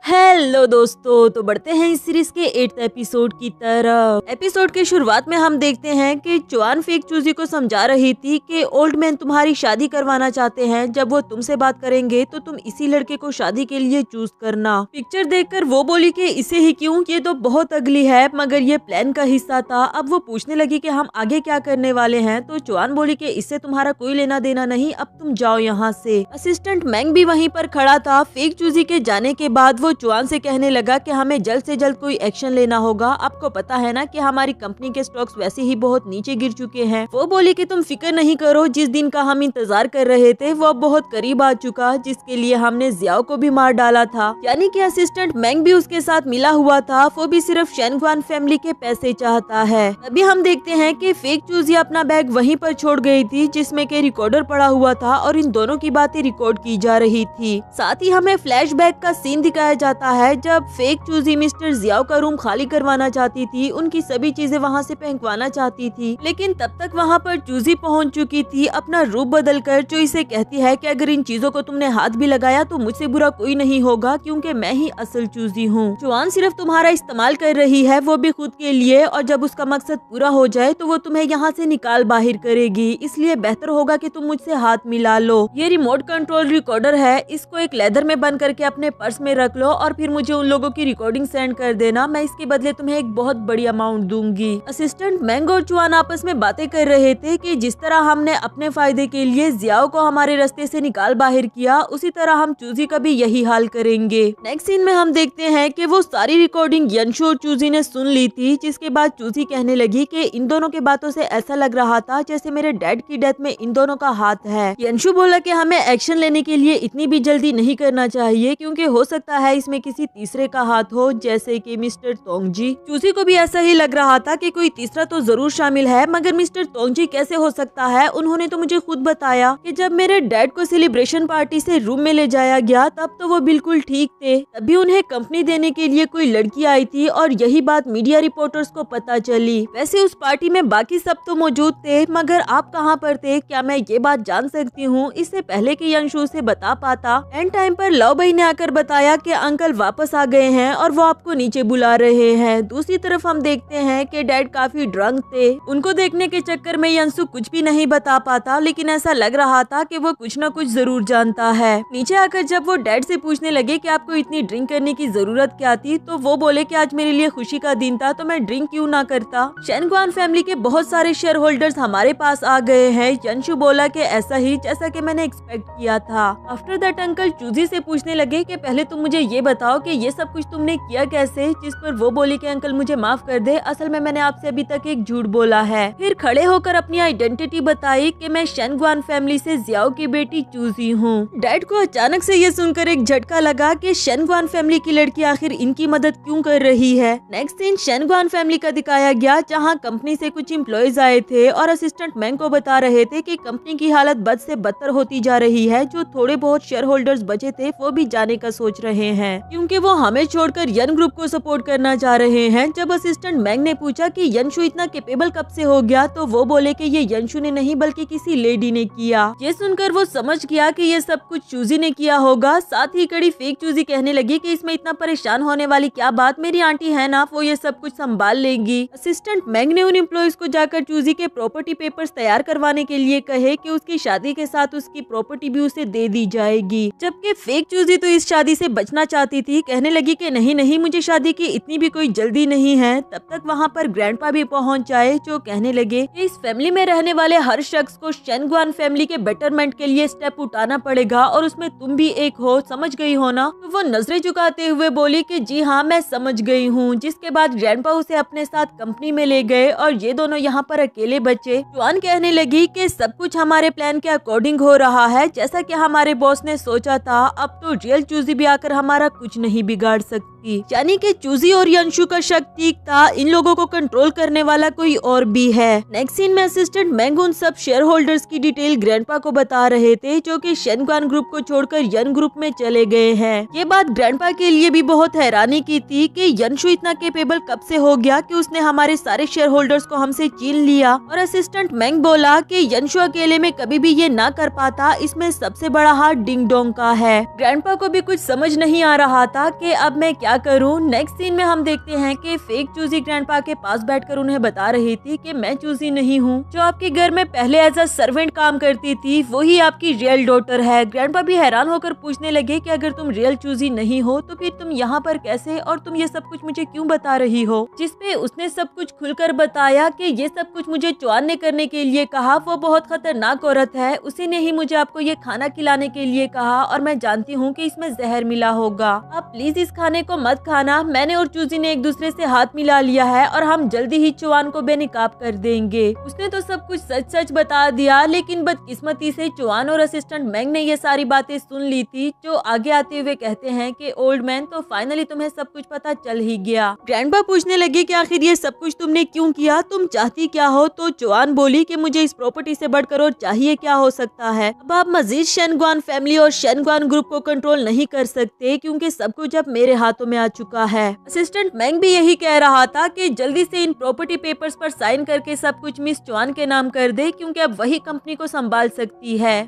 हेलो दोस्तों, तो बढ़ते हैं इस सीरीज के 8th एपिसोड की तरफ। एपिसोड के शुरुआत में हम देखते हैं कि चुआन फेक चूजी को समझा रही थी कि ओल्ड मैन तुम्हारी शादी करवाना चाहते हैं, जब वो तुमसे बात करेंगे तो तुम इसी लड़के को शादी के लिए चूज करना। पिक्चर देखकर वो बोली कि इसे ही क्यों, ये तो बहुत अगली है, मगर ये प्लान का हिस्सा था। अब वो पूछने लगी कि हम आगे क्या करने वाले हैं, तो चुआन बोली कि इससे तुम्हारा कोई लेना देना नहीं, अब तुम जाओ यहाँ से। असिस्टेंट मैंग भी वहीं पर खड़ा था। फेक चूजी के जाने के बाद वो चुआन से कहने लगा कि हमें जल्द से जल्द कोई एक्शन लेना होगा। आपको पता है ना कि हमारी कंपनी के स्टॉक्स वैसे ही बहुत नीचे गिर चुके हैं। वो बोली कि तुम फिक्र नहीं करो, जिस दिन का हम इंतजार कर रहे थे वो अब बहुत करीब आ चुका, जिसके लिए हमने जियाओ को भी मार डाला था। यानी कि असिस्टेंट मैंग भी उसके साथ मिला हुआ था। वो भी सिर्फ शेनग्वान फैमिली के पैसे चाहता है। तभी हम देखते हैं कि फेक चूजी अपना बैग वहीं पर छोड़ गई थी, जिसमें के रिकॉर्डर पड़ा हुआ था और इन दोनों की बातें रिकॉर्ड की जा रही थी। साथ ही हमें फ्लैशबैक का सीन दिखाया जाता है जब फेक चूजी मिस्टर जियाओ का रूम खाली करवाना चाहती थी, उनकी सभी चीजें वहाँ से फेंकवाना चाहती थी, लेकिन तब तक वहाँ पर चूजी पहुँच चुकी थी अपना रूप बदलकर, जो इसे कहती है कि अगर इन चीजों को तुमने हाथ भी लगाया तो मुझसे बुरा कोई नहीं होगा, क्योंकि मैं ही असल चूजी हूँ। चुआन सिर्फ तुम्हारा इस्तेमाल कर रही है, वो भी खुद के लिए, और जब उसका मकसद पूरा हो जाए तो वो तुम्हें यहाँ से निकाल बाहर करेगी, इसलिए बेहतर होगा कि तुम मुझसे हाथ मिला लो। ये रिमोट कंट्रोल रिकॉर्डर है, इसको एक लेदर में बंद करके अपने पर्स में रख लो और फिर मुझे उन लोगों की रिकॉर्डिंग सेंड कर देना, मैं इसके बदले तुम्हें एक बहुत बड़ी अमाउंट दूंगी। असिस्टेंट मैंग और चुआन आपस में बातें कर रहे थे कि जिस तरह हमने अपने फायदे के लिए जियाओ को हमारे रास्ते से निकाल बाहर किया, उसी तरह हम चूजी का भी यही हाल करेंगे। नेक्स्ट सीन में हम देखते हैं कि वो सारी रिकॉर्डिंग यंशु और चूजी ने सुन ली थी, जिसके बाद चूजी कहने लगी कि इन दोनों के बातों से ऐसा लग रहा था जैसे मेरे डैड की डेथ में इन दोनों का हाथ है। यंशु बोला कि हमें एक्शन लेने के लिए इतनी भी जल्दी नहीं करना चाहिए, क्योंकि हो सकता है इसमें किसी तीसरे का हाथ हो, जैसे कि मिस्टर तोंगजी। चूजी को भी ऐसा ही लग रहा था कि कोई तीसरा तो जरूर शामिल है, मगर मिस्टर तोंगजी कैसे हो सकता है? उन्होंने तो मुझे खुद बताया कि जब मेरे डैड को सेलिब्रेशन पार्टी से रूम में ले जाया गया तब तो वो बिल्कुल ठीक थे, तभी उन्हें कंपनी देने के लिए कोई लड़की आई थी और यही बात मीडिया रिपोर्टर्स को पता चली। वैसे उस पार्टी में बाकी सब तो मौजूद थे, मगर आप कहाँ पर थे? क्या मैं ये बात जान सकती हूँ? इससे पहले कि यंशु से बता पाता, एंड टाइम पर लाओबाई ने आकर बताया कि अंकल वापस आ गए हैं और वो आपको नीचे बुला रहे हैं। दूसरी तरफ हम देखते हैं कि डैड काफी ड्रंक थे। उनको देखने के चक्कर में यंशु कुछ भी नहीं बता पाता, लेकिन ऐसा लग रहा था कि वो कुछ न कुछ जरूर जानता है। नीचे आकर जब वो डैड से पूछने लगे कि आपको इतनी ड्रिंक करने की जरूरत क्या थी, तो वो बोले कि आज मेरे लिए खुशी का दिन था तो मैं ड्रिंक क्यों ना करता। शेनगुआन फैमिली के बहुत सारे शेयर होल्डर्स हमारे पास आ गए हैं। यंशु बोला कि ऐसा ही जैसा कि मैंने एक्सपेक्ट किया था। आफ्टर दैट अंकल चूजी से पूछने लगे कि पहले तुम मुझे ये बताओ कि ये सब कुछ तुमने किया कैसे, जिस पर वो बोली कि अंकल मुझे माफ कर दे, असल में मैंने आपसे अभी तक एक झूठ बोला है। फिर खड़े होकर अपनी आइडेंटिटी बताई कि मैं शेनगुआन फैमिली से जियाओ की बेटी चूजी हूँ। डैड को अचानक से ये सुनकर एक झटका लगा कि शेनगुआन फैमिली की लड़की आखिर इनकी मदद क्यों कर रही है। नेक्स्ट सीन शेनगुआन फैमिली का दिखाया गया, जहाँ कंपनी से कुछ एम्प्लॉयज आए थे और असिस्टेंट मैंग को बता रहे थे कि कंपनी की हालत बद से बदतर होती जा रही है। जो थोड़े बहुत शेयर होल्डर्स बचे थे वो भी जाने का सोच रहे हैं, क्योंकि वो हमें छोड़कर यन ग्रुप को सपोर्ट करना चाह रहे हैं। जब असिस्टेंट मैंग ने पूछा कि यंशु इतना कैपेबल कब से हो गया, तो वो बोले कि ये यंशु ने नहीं बल्कि किसी लेडी ने किया। ये सुनकर वो समझ गया कि ये सब कुछ चूजी ने किया होगा। साथ ही कड़ी फेक चूजी कहने लगी कि इसमें इतना परेशान होने वाली क्या बात, मेरी आंटी है ना, वो ये सब कुछ संभाल लेंगी। असिस्टेंट मैंग ने उन एम्प्लॉयज को जाकर चूजी के प्रॉपर्टी पेपर्स तैयार करवाने के लिए कहे कि उसकी शादी के साथ उसकी प्रॉपर्टी भी उसे दे दी जाएगी। जबकि फेक चूजी तो इस शादी से बचना चाहती थी, कहने लगी कि नहीं नहीं, मुझे शादी की इतनी भी कोई जल्दी नहीं है। तब तक वहाँ पर ग्रैंडपा भी पहुँच जाए, जो कहने लगे कि इस फैमिली में रहने वाले हर शख्स को शेनगुआन फैमिली के बेटरमेंट के लिए स्टेप उठाना पड़ेगा और उसमें तुम भी एक हो, समझ गई हो ना। तो वो नजरें झुकाते हुए बोली कि जी हाँ मैं समझ गई हूँ। जिसके बाद ग्रैंडपा उसे अपने साथ कंपनी में ले गए और ये दोनों यहाँ पर अकेले बचे। जुआन कहने लगी कि सब कुछ हमारे प्लान के अकॉर्डिंग हो रहा है, जैसा कि हमारे बॉस ने सोचा था। अब तो रियल चूजी भी आकर हमारा कुछ नहीं बिगाड़ सकती। यानी कि चूजी और यंशु का शक ठीक था, इन लोगों को कंट्रोल करने वाला कोई और भी है। नेक्स्ट सीन में असिस्टेंट मैंग उन सब शेयर होल्डर्स की डिटेल ग्रैंडपा को बता रहे थे, जो कि शेनगुआन ग्रुप को छोड़कर यन ग्रुप में चले गए हैं। ये बात ग्रैंडपा के लिए भी बहुत हैरानी की थी कि यंशु इतना कैपेबल कब से हो गया कि उसने हमारे सारे शेयर होल्डर्स को हमसे छीन लिया। और असिस्टेंट मैंग बोला कि यंशु अकेले में कभी भी ये ना कर पाता, इसमें सबसे बड़ा हाथ डिंग डोंग का है। ग्रैंडपा को भी कुछ समझ नहीं आ रहा था कि अब मैं क्या करूं। नेक्स्ट सीन में हम देखते हैं कि फेक चूजी ग्रैंडपा के पास बैठकर उन्हें बता रही थी कि मैं चूजी नहीं हूं, जो आपके घर में पहले एज अ सर्वेंट काम करती थी वही आपकी रियल डॉटर है। ग्रैंडपा भी हैरान होकर पूछने लगे कि अगर तुम रियल चूजी नहीं हो तो फिर तुम यहाँ पर कैसे, और तुम ये सब कुछ मुझे क्यों बता रही हो। जिसपे उसने सब कुछ खुलकर बताया कि ये सब कुछ मुझे चुआन ने करने के लिए कहा, वो बहुत खतरनाक औरत है, उसी ने ही मुझे आपको ये खाना खिलाने के लिए कहा और मैं जानती हूँ कि इसमें जहर मिला होगा। आप प्लीज इस खाने को मत खाना। मैंने और चूजी ने एक दूसरे से हाथ मिला लिया है और हम जल्दी ही चुआन को बेनकाब कर देंगे। उसने तो सब कुछ सच सच बता दिया, लेकिन बदकिस्मती से चुआन और असिस्टेंट मैंग ने ये सारी बातें सुन ली थी। जो आगे आते हुए कहते हैं कि ओल्ड मैन, तो फाइनली तुम्हें सब कुछ पता चल ही गया। ग्रैंडपा पूछने लगी कि आखिर ये सब कुछ तुमने क्यों किया, तुम चाहती क्या हो। तो चुआन बोली कि मुझे इस प्रॉपर्टी से बढ़कर और चाहिए क्या हो सकता है। अब आप मजीद शेनगुआन फैमिली और शेनगुआन ग्रुप को कंट्रोल नहीं कर सकते, क्योंकि सब कुछ अब मेरे हाथों में आ चुका है। असिस्टेंट मैंग भी यही कह रहा था कि जल्दी से इन प्रॉपर्टी पेपर्स पर साइन करके सब कुछ मिस चुआन के नाम कर दे, क्योंकि अब वही कंपनी को संभाल सकती है।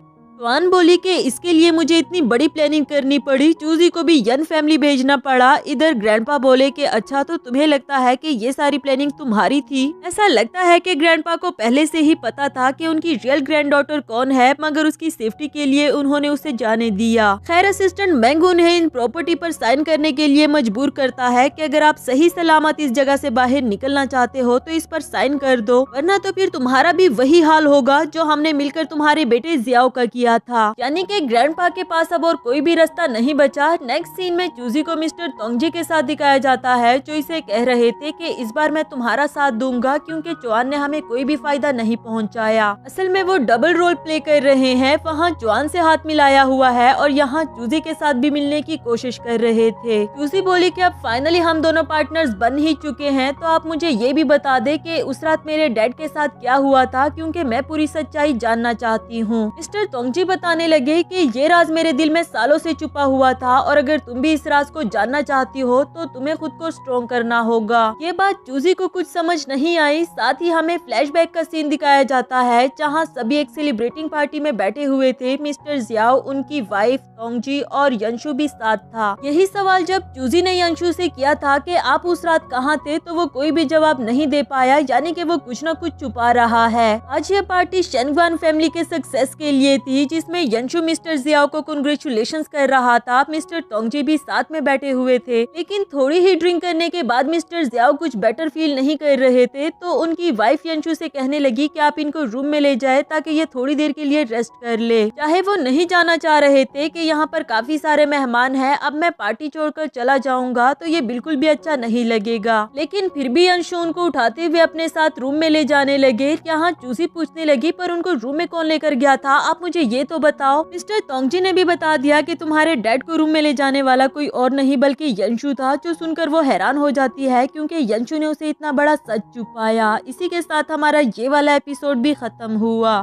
चुआन बोली कि इसके लिए मुझे इतनी बड़ी प्लानिंग करनी पड़ी, चूजी को भी यन फैमिली भेजना पड़ा। इधर ग्रैंडपा बोले कि अच्छा, तो तुम्हें लगता है कि ये सारी प्लानिंग तुम्हारी थी। ऐसा लगता है कि ग्रैंडपा को पहले से ही पता था कि उनकी रियल ग्रैंड डॉटर कौन है, मगर उसकी सेफ्टी के लिए उन्होंने उसे जाने दिया। खैर असिस्टेंट मैंग उन्हें इन प्रॉपर्टी पर साइन करने के लिए मजबूर करता है कि अगर आप सही सलामत इस जगह से बाहर निकलना चाहते हो तो इस पर साइन कर दो, वरना तो फिर तुम्हारा भी वही हाल होगा जो हमने मिलकर तुम्हारे बेटे जियाओ का किया था। यानी कि ग्रैंडपा के पास अब और कोई भी रास्ता नहीं बचा। नेक्स्ट सीन में चूजी को मिस्टर तोंगजी के साथ दिखाया जाता है, जो इसे कह रहे थे कि इस बार मैं तुम्हारा साथ दूंगा, क्योंकि चुआन ने हमें कोई भी फायदा नहीं पहुंचाया। असल में वो डबल रोल प्ले कर रहे हैं, वहाँ चुआन से हाथ मिलाया हुआ है और यहाँ चूजी के साथ भी मिलने की कोशिश कर रहे थे। चूजी बोली कि अब फाइनली हम दोनों पार्टनर्स बन ही चुके हैं, तो आप मुझे ये भी बता दे कि उस रात मेरे डैड के साथ क्या हुआ था, क्योंकि मैं पूरी सच्चाई जानना चाहती हूँ। मिस्टर तोंगजी टोंगजी बताने लगे कि ये राज मेरे दिल में सालों से छुपा हुआ था और अगर तुम भी इस राज को जानना चाहती हो तो तुम्हें खुद को स्ट्रॉन्ग करना होगा। ये बात चूजी को कुछ समझ नहीं आई। साथ ही हमें फ्लैशबैक का सीन दिखाया जाता है जहाँ सभी एक सेलिब्रेटिंग पार्टी में बैठे हुए थे। मिस्टर जियाओ, उनकी वाइफ, टोंगजी और यंशु भी साथ था। यही सवाल जब चूजी ने यंशु से किया था कि आप उस रात कहाँ थे, तो वो कोई भी जवाब नहीं दे पाया, यानी कि वो कुछ न कुछ छुपा रहा है। आज ये पार्टी शेनग्वान फैमिली के सक्सेस के लिए थी, जिसमें यंशु मिस्टर जियाओ को कांग्रेचुलेशंस कर रहा था। मिस्टर टोंगजी भी साथ में बैठे हुए थे, लेकिन थोड़ी ही ड्रिंक करने के बाद मिस्टर जियाओ कुछ बेटर फील नहीं कर रहे थे, तो उनकी वाइफ यंशु से कहने लगी कि आप इनको रूम में ले जाए ताकि ये थोड़ी देर के लिए रेस्ट कर ले। चाहे वो नहीं जाना चाह रहे थे कि यहाँ पर काफी सारे मेहमान हैं, अब मैं पार्टी छोड़कर चला जाऊंगा तो ये बिल्कुल भी अच्छा नहीं लगेगा, लेकिन फिर भी यंशु उनको उठाते हुए अपने साथ रूम में ले जाने लगे। यहाँ चूसी पूछने लगी, पर उनको रूम में कौन लेकर गया था, आप मुझे ये तो बताओ। मिस्टर टोंगजी ने भी बता दिया कि तुम्हारे डैड को रूम में ले जाने वाला कोई और नहीं बल्कि यंशु था, जो सुनकर वो हैरान हो जाती है क्योंकि यंशु ने उसे इतना बड़ा सच छुपाया। इसी के साथ हमारा ये वाला एपिसोड भी खत्म हुआ।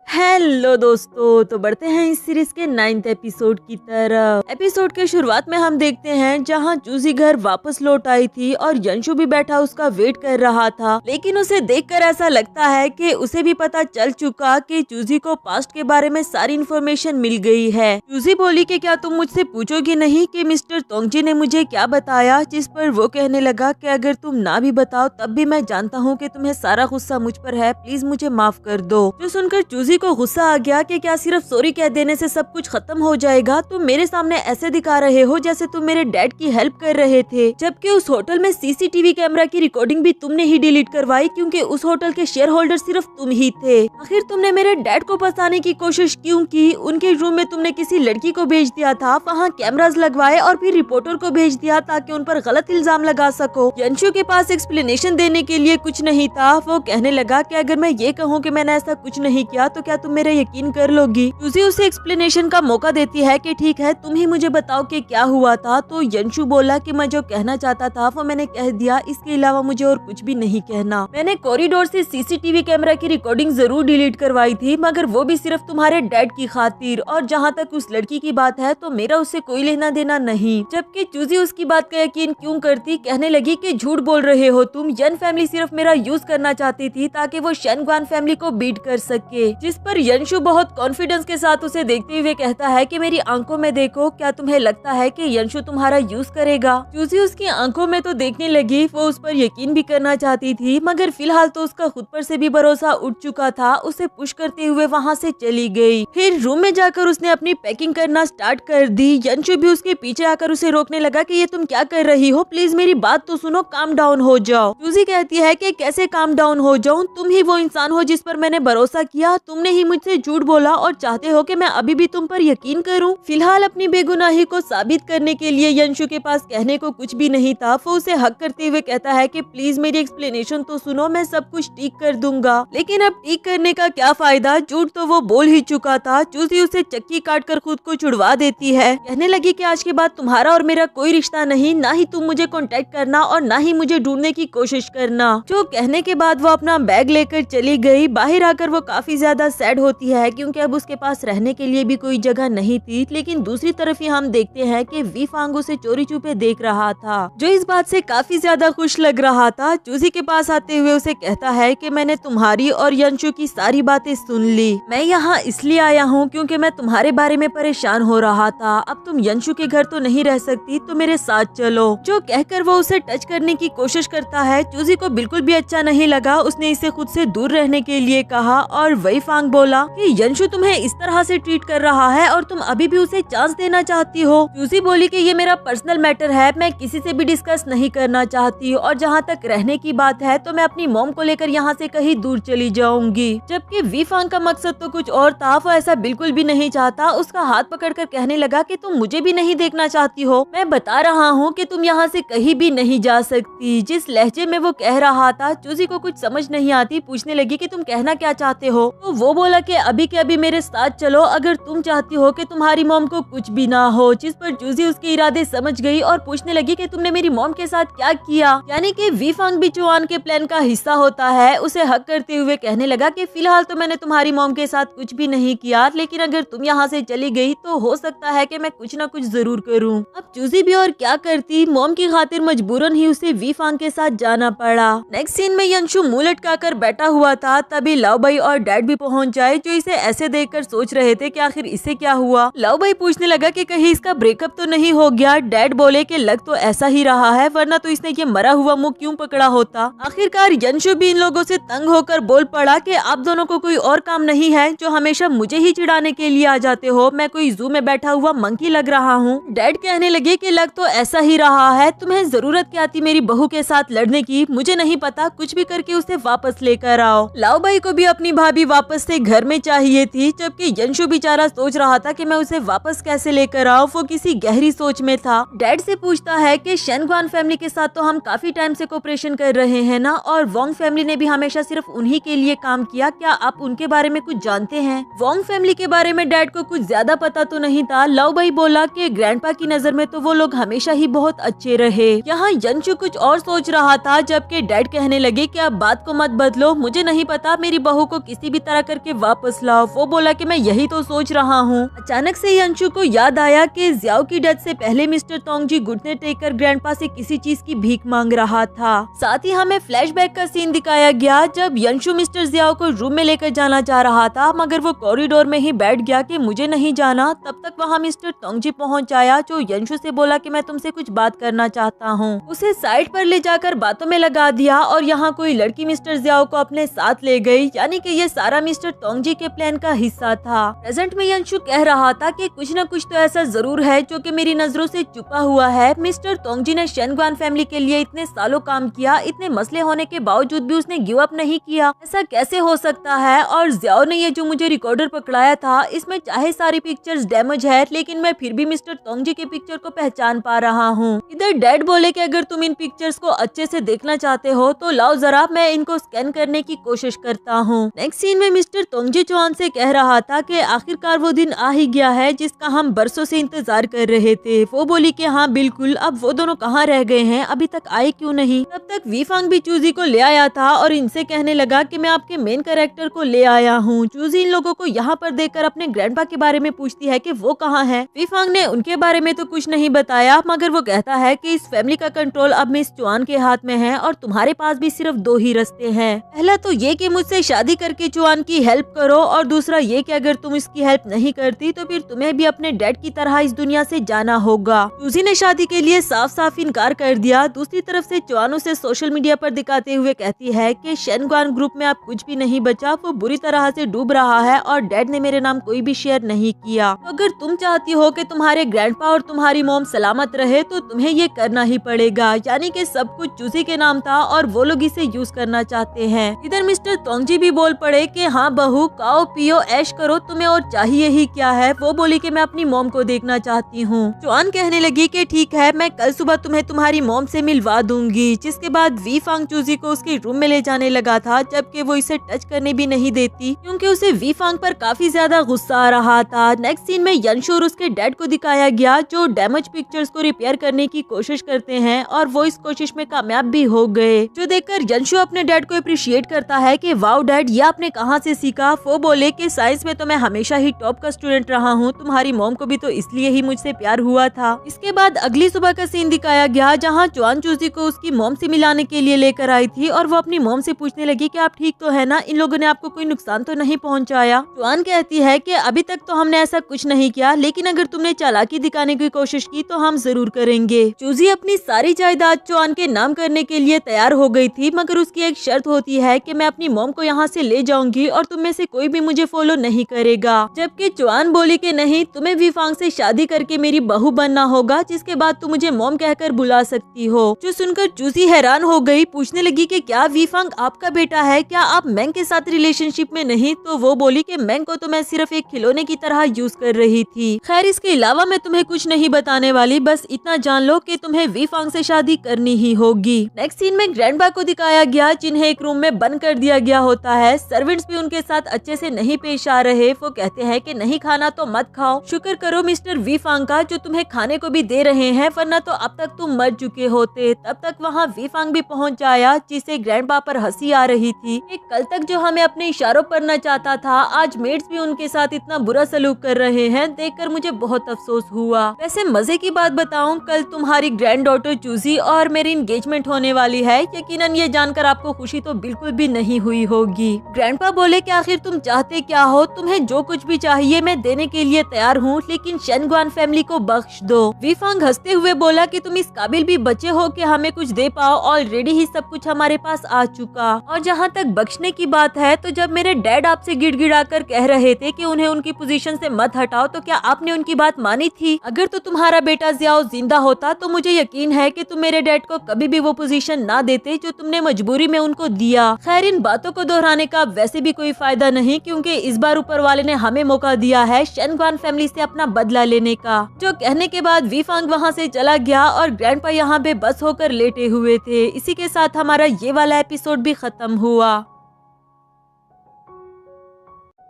हेलो दोस्तों, तो बढ़ते हैं इस सीरीज के 9th एपिसोड की तरफ। एपिसोड के शुरुआत में हम देखते हैं जहां चूजी घर वापस लौट आई थी और यंशु भी बैठा उसका वेट कर रहा था, लेकिन उसे देखकर ऐसा लगता है कि उसे भी पता चल चुका कि चूजी को पास्ट के बारे में सारी इन्फॉर्मेशन मिल गई है। चूजी बोली कि क्या तुम मुझसे पूछोगी नहीं कि मिस्टर टोंगजी ने मुझे क्या बताया, जिस पर वो कहने लगा कि अगर तुम ना भी बताओ तब भी मैं जानता हूँ कि तुम्हें सारा गुस्सा मुझ पर है, प्लीज मुझे माफ कर दो। जो सुनकर चूजी को गुस्सा आ गया कि क्या सिर्फ सॉरी कह देने से सब कुछ खत्म हो जाएगा। तुम मेरे सामने ऐसे दिखा रहे हो जैसे तुम मेरे डैड की हेल्प कर रहे थे, जबकि उस होटल में सीसीटीवी कैमरा की रिकॉर्डिंग भी तुमने ही डिलीट करवाई क्योंकि उस होटल के शेयर होल्डर सिर्फ तुम ही थे। आखिर तुमने मेरे डैड को फंसाने की कोशिश क्यों की? उनके रूम में तुमने किसी लड़की को भेज दिया था, वहाँ कैमरास लगवाए और फिर रिपोर्टर को भेज दिया ताकि उन पर गलत इल्जाम लगा सको। यंशु के पास एक्सप्लेनेशन देने के लिए कुछ नहीं था। वो कहने लगा कि अगर मैं ये कहूँ कि मैंने ऐसा कुछ नहीं किया तो क्या तुम मेरा यकीन कर लोगी? चूजी उसे एक्सप्लेनेशन का मौका देती है कि ठीक है, तुम ही मुझे बताओ कि क्या हुआ था। तो यंशु बोला कि मैं जो कहना चाहता था वो मैंने कह दिया, इसके अलावा मुझे और कुछ भी नहीं कहना। मैंने कॉरिडोर से सीसीटीवी कैमरा की रिकॉर्डिंग जरूर डिलीट करवाई थी, मगर वो भी सिर्फ तुम्हारे डैड की खातिर, और जहाँ तक उस लड़की की बात है तो मेरा उससे कोई लेना देना नहीं। जबकि चूजी उसकी बात का यकीन क्यों करती, कहने लगी कि झूठ बोल रहे हो तुम, यन फैमिली सिर्फ मेरा यूज करना चाहती थी ताकि वो शेनग्वान फैमिली को बीट कर सके। जिस पर यंशु बहुत कॉन्फिडेंस के साथ उसे देखते हुए कहता है कि मेरी आंखों में देखो, क्या तुम्हें लगता है कि यंशु तुम्हारा यूज करेगा? चूजी उसकी आंखों में तो देखने लगी, वो उस पर यकीन भी करना चाहती थी, मगर फिलहाल तो उसका खुद पर से भी भरोसा उठ चुका था। उसे पुश करते हुए वहाँ से चली गई। फिर रूम में जाकर उसने अपनी पैकिंग करना स्टार्ट कर दी। यंशु भी उसके पीछे आकर उसे रोकने लगा कि ये तुम क्या कर रही हो, प्लीज मेरी बात तो सुनो, काम डाउन हो जाओ। चूजी कहती है कि कैसे काम डाउन हो जाऊं, तुम ही वो इंसान हो जिस पर मैंने भरोसा किया, तुमने ही मुझसे झूठ बोला और चाहते हो कि मैं अभी भी तुम पर यकीन करूं। फिलहाल अपनी बेगुनाही को साबित करने के लिए यंशु के पास कहने को कुछ भी नहीं था। वो उसे हक करते हुए कहता है कि प्लीज मेरी एक्सप्लेनेशन तो सुनो, मैं सब कुछ ठीक कर दूंगा। लेकिन अब ठीक करने का क्या फायदा, झूठ तो वो बोल ही चुका था। चूजी उसे चक्की काट कर खुद को छुड़वा देती है, कहने लगी कि आज के बाद तुम्हारा और मेरा कोई रिश्ता नहीं, ना ही तुम मुझे कांटेक्ट करना और ना ही मुझे ढूंढने की कोशिश करना। जो कहने के बाद वो अपना बैग लेकर चली गई। बाहर आकर वो काफी ज्यादा सैड होती है क्योंकि अब उसके पास रहने के लिए भी कोई जगह नहीं थी। लेकिन दूसरी तरफ ही हम देखते हैं कि वी फांग उसे चोरी छुपे देख रहा था, जो इस बात से काफी ज्यादा खुश लग रहा था। चूजी के पास आते हुए उसे कहता है कि मैंने तुम्हारी और यंशु की सारी बातें सुन ली। मैं यहाँ इसलिए आया हूँ क्योंकि मैं तुम्हारे बारे में परेशान हो रहा था। अब तुम यंशु के घर तो नहीं रह सकती, तो मेरे साथ चलो। जो कहकर वो उसे टच करने की कोशिश करता है। चूजी को बिल्कुल भी अच्छा नहीं लगा। उसने इसे खुद से दूर रहने के लिए कहा और वही फांग बोला कि यंशु तुम्हें इस तरह से ट्रीट कर रहा है और तुम अभी भी उसे चांस देना चाहती हो। चूजी बोली कि ये मेरा पर्सनल मैटर है, मैं किसी से भी डिस्कस नहीं करना चाहती, और जहाँ तक रहने की बात है तो मैं अपनी मॉम को लेकर यहाँ से कहीं दूर चली जाऊंगी। जबकि वी फांग का मकसद तो कुछ और था। वो ऐसा बिल्कुल भी नहीं चाहता। उसका हाथ पकड़कर कहने लगा कि तुम मुझे भी नहीं देखना चाहती हो, मैं बता रहा हूँ कि तुम यहाँ से कहीं भी नहीं जा सकती। जिस लहजे में वो कह रहा था चूजी को कुछ समझ नहीं आती। पूछने लगी कि तुम कहना क्या चाहते हो, तो वो वो बोला कि अभी के अभी मेरे साथ चलो अगर तुम चाहती हो कि तुम्हारी मॉम को कुछ भी ना हो। जिस पर चूजी उसके इरादे समझ गई और पूछने लगी कि तुमने मेरी मॉम के साथ क्या किया। यानी कि वी फांग भी चुआन के प्लान का हिस्सा होता है। उसे हक करते हुए कहने लगा कि फिलहाल तो मैंने तुम्हारी मॉम के साथ कुछ भी नहीं किया, लेकिन अगर तुम यहाँ से चली गई तो हो सकता है कि मैं कुछ न कुछ जरूर करूँ। अब चूजी भी और क्या करती, मॉम की खातिर मजबूरन ही उसे वी फांग के साथ जाना पड़ा। नेक्स्ट सीन में यंशु मुंह लटकाकर बैठा हुआ था, तभी लव भाई और डैड भी पहुंच जाए, जो इसे ऐसे देखकर सोच रहे थे कि आखिर इसे क्या हुआ। लव भाई पूछने लगा कि कहीं इसका ब्रेकअप तो नहीं हो गया। डैड बोले कि लग तो ऐसा ही रहा है, वरना तो इसने ये मरा हुआ मुंह क्यों पकड़ा होता। आखिरकार यंशु भी इन लोगों से तंग होकर बोल पड़ा कि आप दोनों को कोई और काम नहीं है जो हमेशा मुझे ही चिढ़ाने के लिए आ जाते हो। मैं कोई जू में बैठा हुआ मंकी लग रहा हूँ। डैड कहने लगे कि लग तो ऐसा ही रहा है, तुम्हें जरूरत क्या थी मेरी बहू के साथ लड़ने की। मुझे नहीं पता, कुछ भी करके उसे वापस लेकर आओ। लाओ भाई को भी अपनी भाभी वापस से घर में चाहिए थी, जबकि यंशु बेचारा सोच रहा था कि मैं उसे वापस कैसे लेकर आऊँ। वो किसी गहरी सोच में था। डैड से पूछता है कि शेनग्वान फैमिली के साथ तो हम काफी टाइम से कोऑपरेशन कर रहे हैं ना, और वोंग फैमिली ने भी हमेशा सिर्फ उन्हीं के लिए काम किया। क्या आप उनके बारे में कुछ जानते हैं? वोंग फैमिली के बारे में डैड को कुछ ज्यादा पता तो नहीं था। लाओ भाई बोला कि ग्रैंडपा की नजर में तो वो लोग हमेशा ही बहुत अच्छे रहे। यहाँ यंशु कुछ और सोच रहा था, जबकि डैड कहने लगे कि आप बात को मत बदलो, मुझे नहीं पता, मेरी बहू को किसी भी तरह करके वापस लाओ। वो बोला कि मैं यही तो सोच रहा हूँ। अचानक से यंशु को याद आया कि जियाओ की डेथ से पहले मिस्टर तोंगजी घुटने टेक कर ग्रैंडपा से किसी चीज की भीख मांग रहा था। साथ ही हमें फ्लैशबैक का सीन दिखाया गया जब यंशु मिस्टर जियाओ को रूम में लेकर जाना चाह रहा था, मगर वो कॉरिडोर में ही बैठ गया कि मुझे नहीं जाना। तब तक वहाँ मिस्टर तोंगजी पहुँच आया, जो यंशु से बोला कि मैं तुमसे कुछ बात करना चाहता हूँ। उसे साइड पर ले जाकर बातों में लगा दिया और यहाँ कोई लड़की मिस्टर जियाओ को अपने साथ ले गई। यानी कि ये सारा मिस्टर तोंगजी के प्लान का हिस्सा था। प्रेजेंट में यंशु कह रहा था कि कुछ न कुछ तो ऐसा जरूर है जो कि मेरी नजरों से छुपा हुआ है। मिस्टर तोंगजी ने शेनग्वान फैमिली के लिए इतने सालों काम किया, इतने मसले होने के बावजूद भी उसने गिव अप नहीं किया। ऐसा कैसे हो सकता है? और जियाओ ने ये जो मुझे रिकॉर्डर पकड़ाया था, इसमें चाहे सारी पिक्चर्स डैमेज है, लेकिन मैं फिर भी मिस्टर तोंगजी के पिक्चर को पहचान पा रहा हूँ। इधर डैड बोले कि अगर तुम इन पिक्चर्स को अच्छे से देखना चाहते हो तो लाओ जरा, मैं इनको स्कैन करने की कोशिश करता हूँ। नेक्स्ट सीन में मिस्टर तोंगजी चौहान से कह रहा था कि आखिरकार वो दिन आ ही गया है जिसका हम बरसों से इंतजार कर रहे थे। वो बोली कि हाँ बिल्कुल, अब वो दोनों कहाँ रह गए हैं, अभी तक आए क्यों नहीं? तब तक वी फांग भी चूजी को ले आया था और इनसे कहने लगा कि मैं आपके मेन कैरेक्टर को ले आया हूँ। चूजी इन लोगों को यहाँ पर देखकर अपने ग्रैंडपा के बारे में पूछती है कि वो कहाँ है। वी फांग ने उनके बारे में तो कुछ नहीं बताया, मगर वो कहता है कि इस फैमिली का कंट्रोल अब मिस चुआन के हाथ में है और तुम्हारे पास भी सिर्फ दो ही रास्ते हैं। पहला तो ये कि मुझसे शादी करके चुआन की हेल्प करो, और दूसरा ये कि अगर तुम इसकी हेल्प नहीं करती तो फिर तुम्हें भी अपने डैड की तरह इस दुनिया से जाना होगा। चूजी ने शादी के लिए साफ साफ इनकार कर दिया। दूसरी तरफ से चुआन उसे सोशल मीडिया पर दिखाते हुए कहती है कि शेनग्वान ग्रुप में अब कुछ भी नहीं बचा, वो बुरी तरह से डूब रहा है और डैड ने मेरे नाम कोई भी शेयर नहीं किया। तो अगर तुम चाहती हो कि तुम्हारे ग्रैंडपा और तुम्हारी मॉम सलामत रहे तो तुम्हें ये करना ही पड़ेगा। यानी कि सब कुछ चूजी के नाम था और वो लोग इसे यूज करना चाहते हैं। इधर मिस्टर तोंगजी भी बोल पड़े कि हाँ बहू, खाओ पियो ऐश करो, तुम्हें और चाहिए ही क्या है? वो बोली कि मैं अपनी मॉम को देखना चाहती हूँ। चुआन कहने लगी कि ठीक है, मैं कल सुबह तुम्हें तुम्हारी मॉम से मिलवा दूंगी। जिसके बाद वी फांग चूजी को उसके रूम में ले जाने लगा था, जबकि वो इसे टच करने भी नहीं देती क्योंकि उसे वी फांग पर काफी ज्यादा गुस्सा आ रहा था। नेक्स्ट सीन में यंशु और उसके डैड को दिखाया गया, जो डैमेज पिक्चर्स को रिपेयर करने की कोशिश करते हैं और वो इस कोशिश में कामयाब भी हो गए, जो देखकर यंशु अपने डैड को अप्रिशिएट करता है कि वाओ डैड, ये आपने कहाँ से सीखा? वो बोले कि साइंस में तो मैं हमेशा ही टॉप का स्टूडेंट रहा हूँ, तुम्हारी मॉम को भी तो इसलिए ही मुझसे प्यार हुआ था। इसके बाद अगली सुबह का सीन दिखाया गया, जहाँ चुआन चूजी को उसकी मॉम से मिलाने के लिए लेकर आई थी और वो अपनी मॉम से पूछने लगी कि आप ठीक तो है ना, इन लोगों ने आपको कोई नुकसान तो नहीं पहुँचाया? चुआन कहती है कि अभी तक तो हमने ऐसा कुछ नहीं किया, लेकिन अगर तुमने चालाकी दिखाने की कोशिश की तो हम जरूर करेंगे। चूजी अपनी सारी जायदाद चुआन के नाम करने के लिए तैयार हो गई थी, मगर उसकी एक शर्त होती है कि मैं अपनी मॉम को यहाँ से ले जाऊंगी और तुम में से कोई भी मुझे फॉलो नहीं करेगा। जबकि चुआन बोली कि नहीं, तुम्हें वी फांग से शादी करके मेरी बहू बनना होगा, जिसके बाद तुम मुझे मॉम कहकर बुला सकती हो। जो सुनकर चूजी हैरान हो गई, पूछने लगी कि क्या वी फांग आपका बेटा है? क्या आप मैंग के साथ रिलेशनशिप में नहीं? तो वो बोली कि मैंग को तो मैं सिर्फ एक खिलौने की तरह यूज कर रही थी। खैर, इसके अलावा मैं तुम्हें कुछ नहीं बताने वाली, बस इतना जान लो कि तुम्हें वी फांग से शादी करनी ही होगी। नेक्स्ट सीन में ग्रैंडपा को दिखाया गया, जिन्हें एक रूम में बंद कर दिया गया होता है। सर्वेंट्स भी उनके के साथ अच्छे से नहीं पेश आ रहे। वो कहते हैं कि नहीं खाना तो मत खाओ, शुक्र करो मिस्टर वी फांग का जो तुम्हें खाने को भी दे रहे हैं, वरना तो अब तक तुम मर चुके होते। तब तक वहाँ वी फांग भी पहुँच आया, जिसे ग्रैंडपा पर हंसी आ रही थी। एक कल तक जो हमें अपने इशारों पर नचाता था, आज मेड्स भी उनके साथ इतना बुरा सलूक कर रहे हैं, देखकर मुझे बहुत अफसोस हुआ। वैसे मजे की बात बताऊं, कल तुम्हारी ग्रैंड डॉटर चूजी और मेरी एंगेजमेंट होने वाली है। यकीनन ये जानकर आपको खुशी तो बिल्कुल भी नहीं हुई होगी। ग्रैंडपा बोले कि आखिर तुम चाहते क्या हो, तुम्हें जो कुछ भी चाहिए मैं देने के लिए तैयार हूँ, लेकिन शेनगुआन फैमिली को बख्श दो। वी फांग हंसते हुए बोला कि तुम इस काबिल भी बचे हो कि हमें कुछ दे पाओ, ऑलरेडी ही सब कुछ हमारे पास आ चुका। और जहाँ तक बख्शने की बात है, तो जब मेरे डैड आपसे गिड़गिड़ा कर कह रहे थे कि उन्हें उनकी पोजीशन से मत हटाओ, तो क्या आपने उनकी बात मानी थी? अगर तो तुम्हारा बेटा जियाओ जिंदा होता तो मुझे यकीन है कि तुम मेरे डैड को कभी भी वो पोजीशन ना देते जो तुमने मजबूरी में उनको दिया। खैर, इन बातों को दोहराने का वैसे भी कोई फायदा नहीं, क्योंकि इस बार ऊपर वाले ने हमें मौका दिया है शेनगुआन फैमिली से अपना बदला लेने का। जो कहने के बाद वी फांग वहाँ से चला गया और ग्रैंडपा यहाँ बेबस होकर लेटे हुए थे। इसी के साथ हमारा ये वाला एपिसोड भी खत्म हुआ।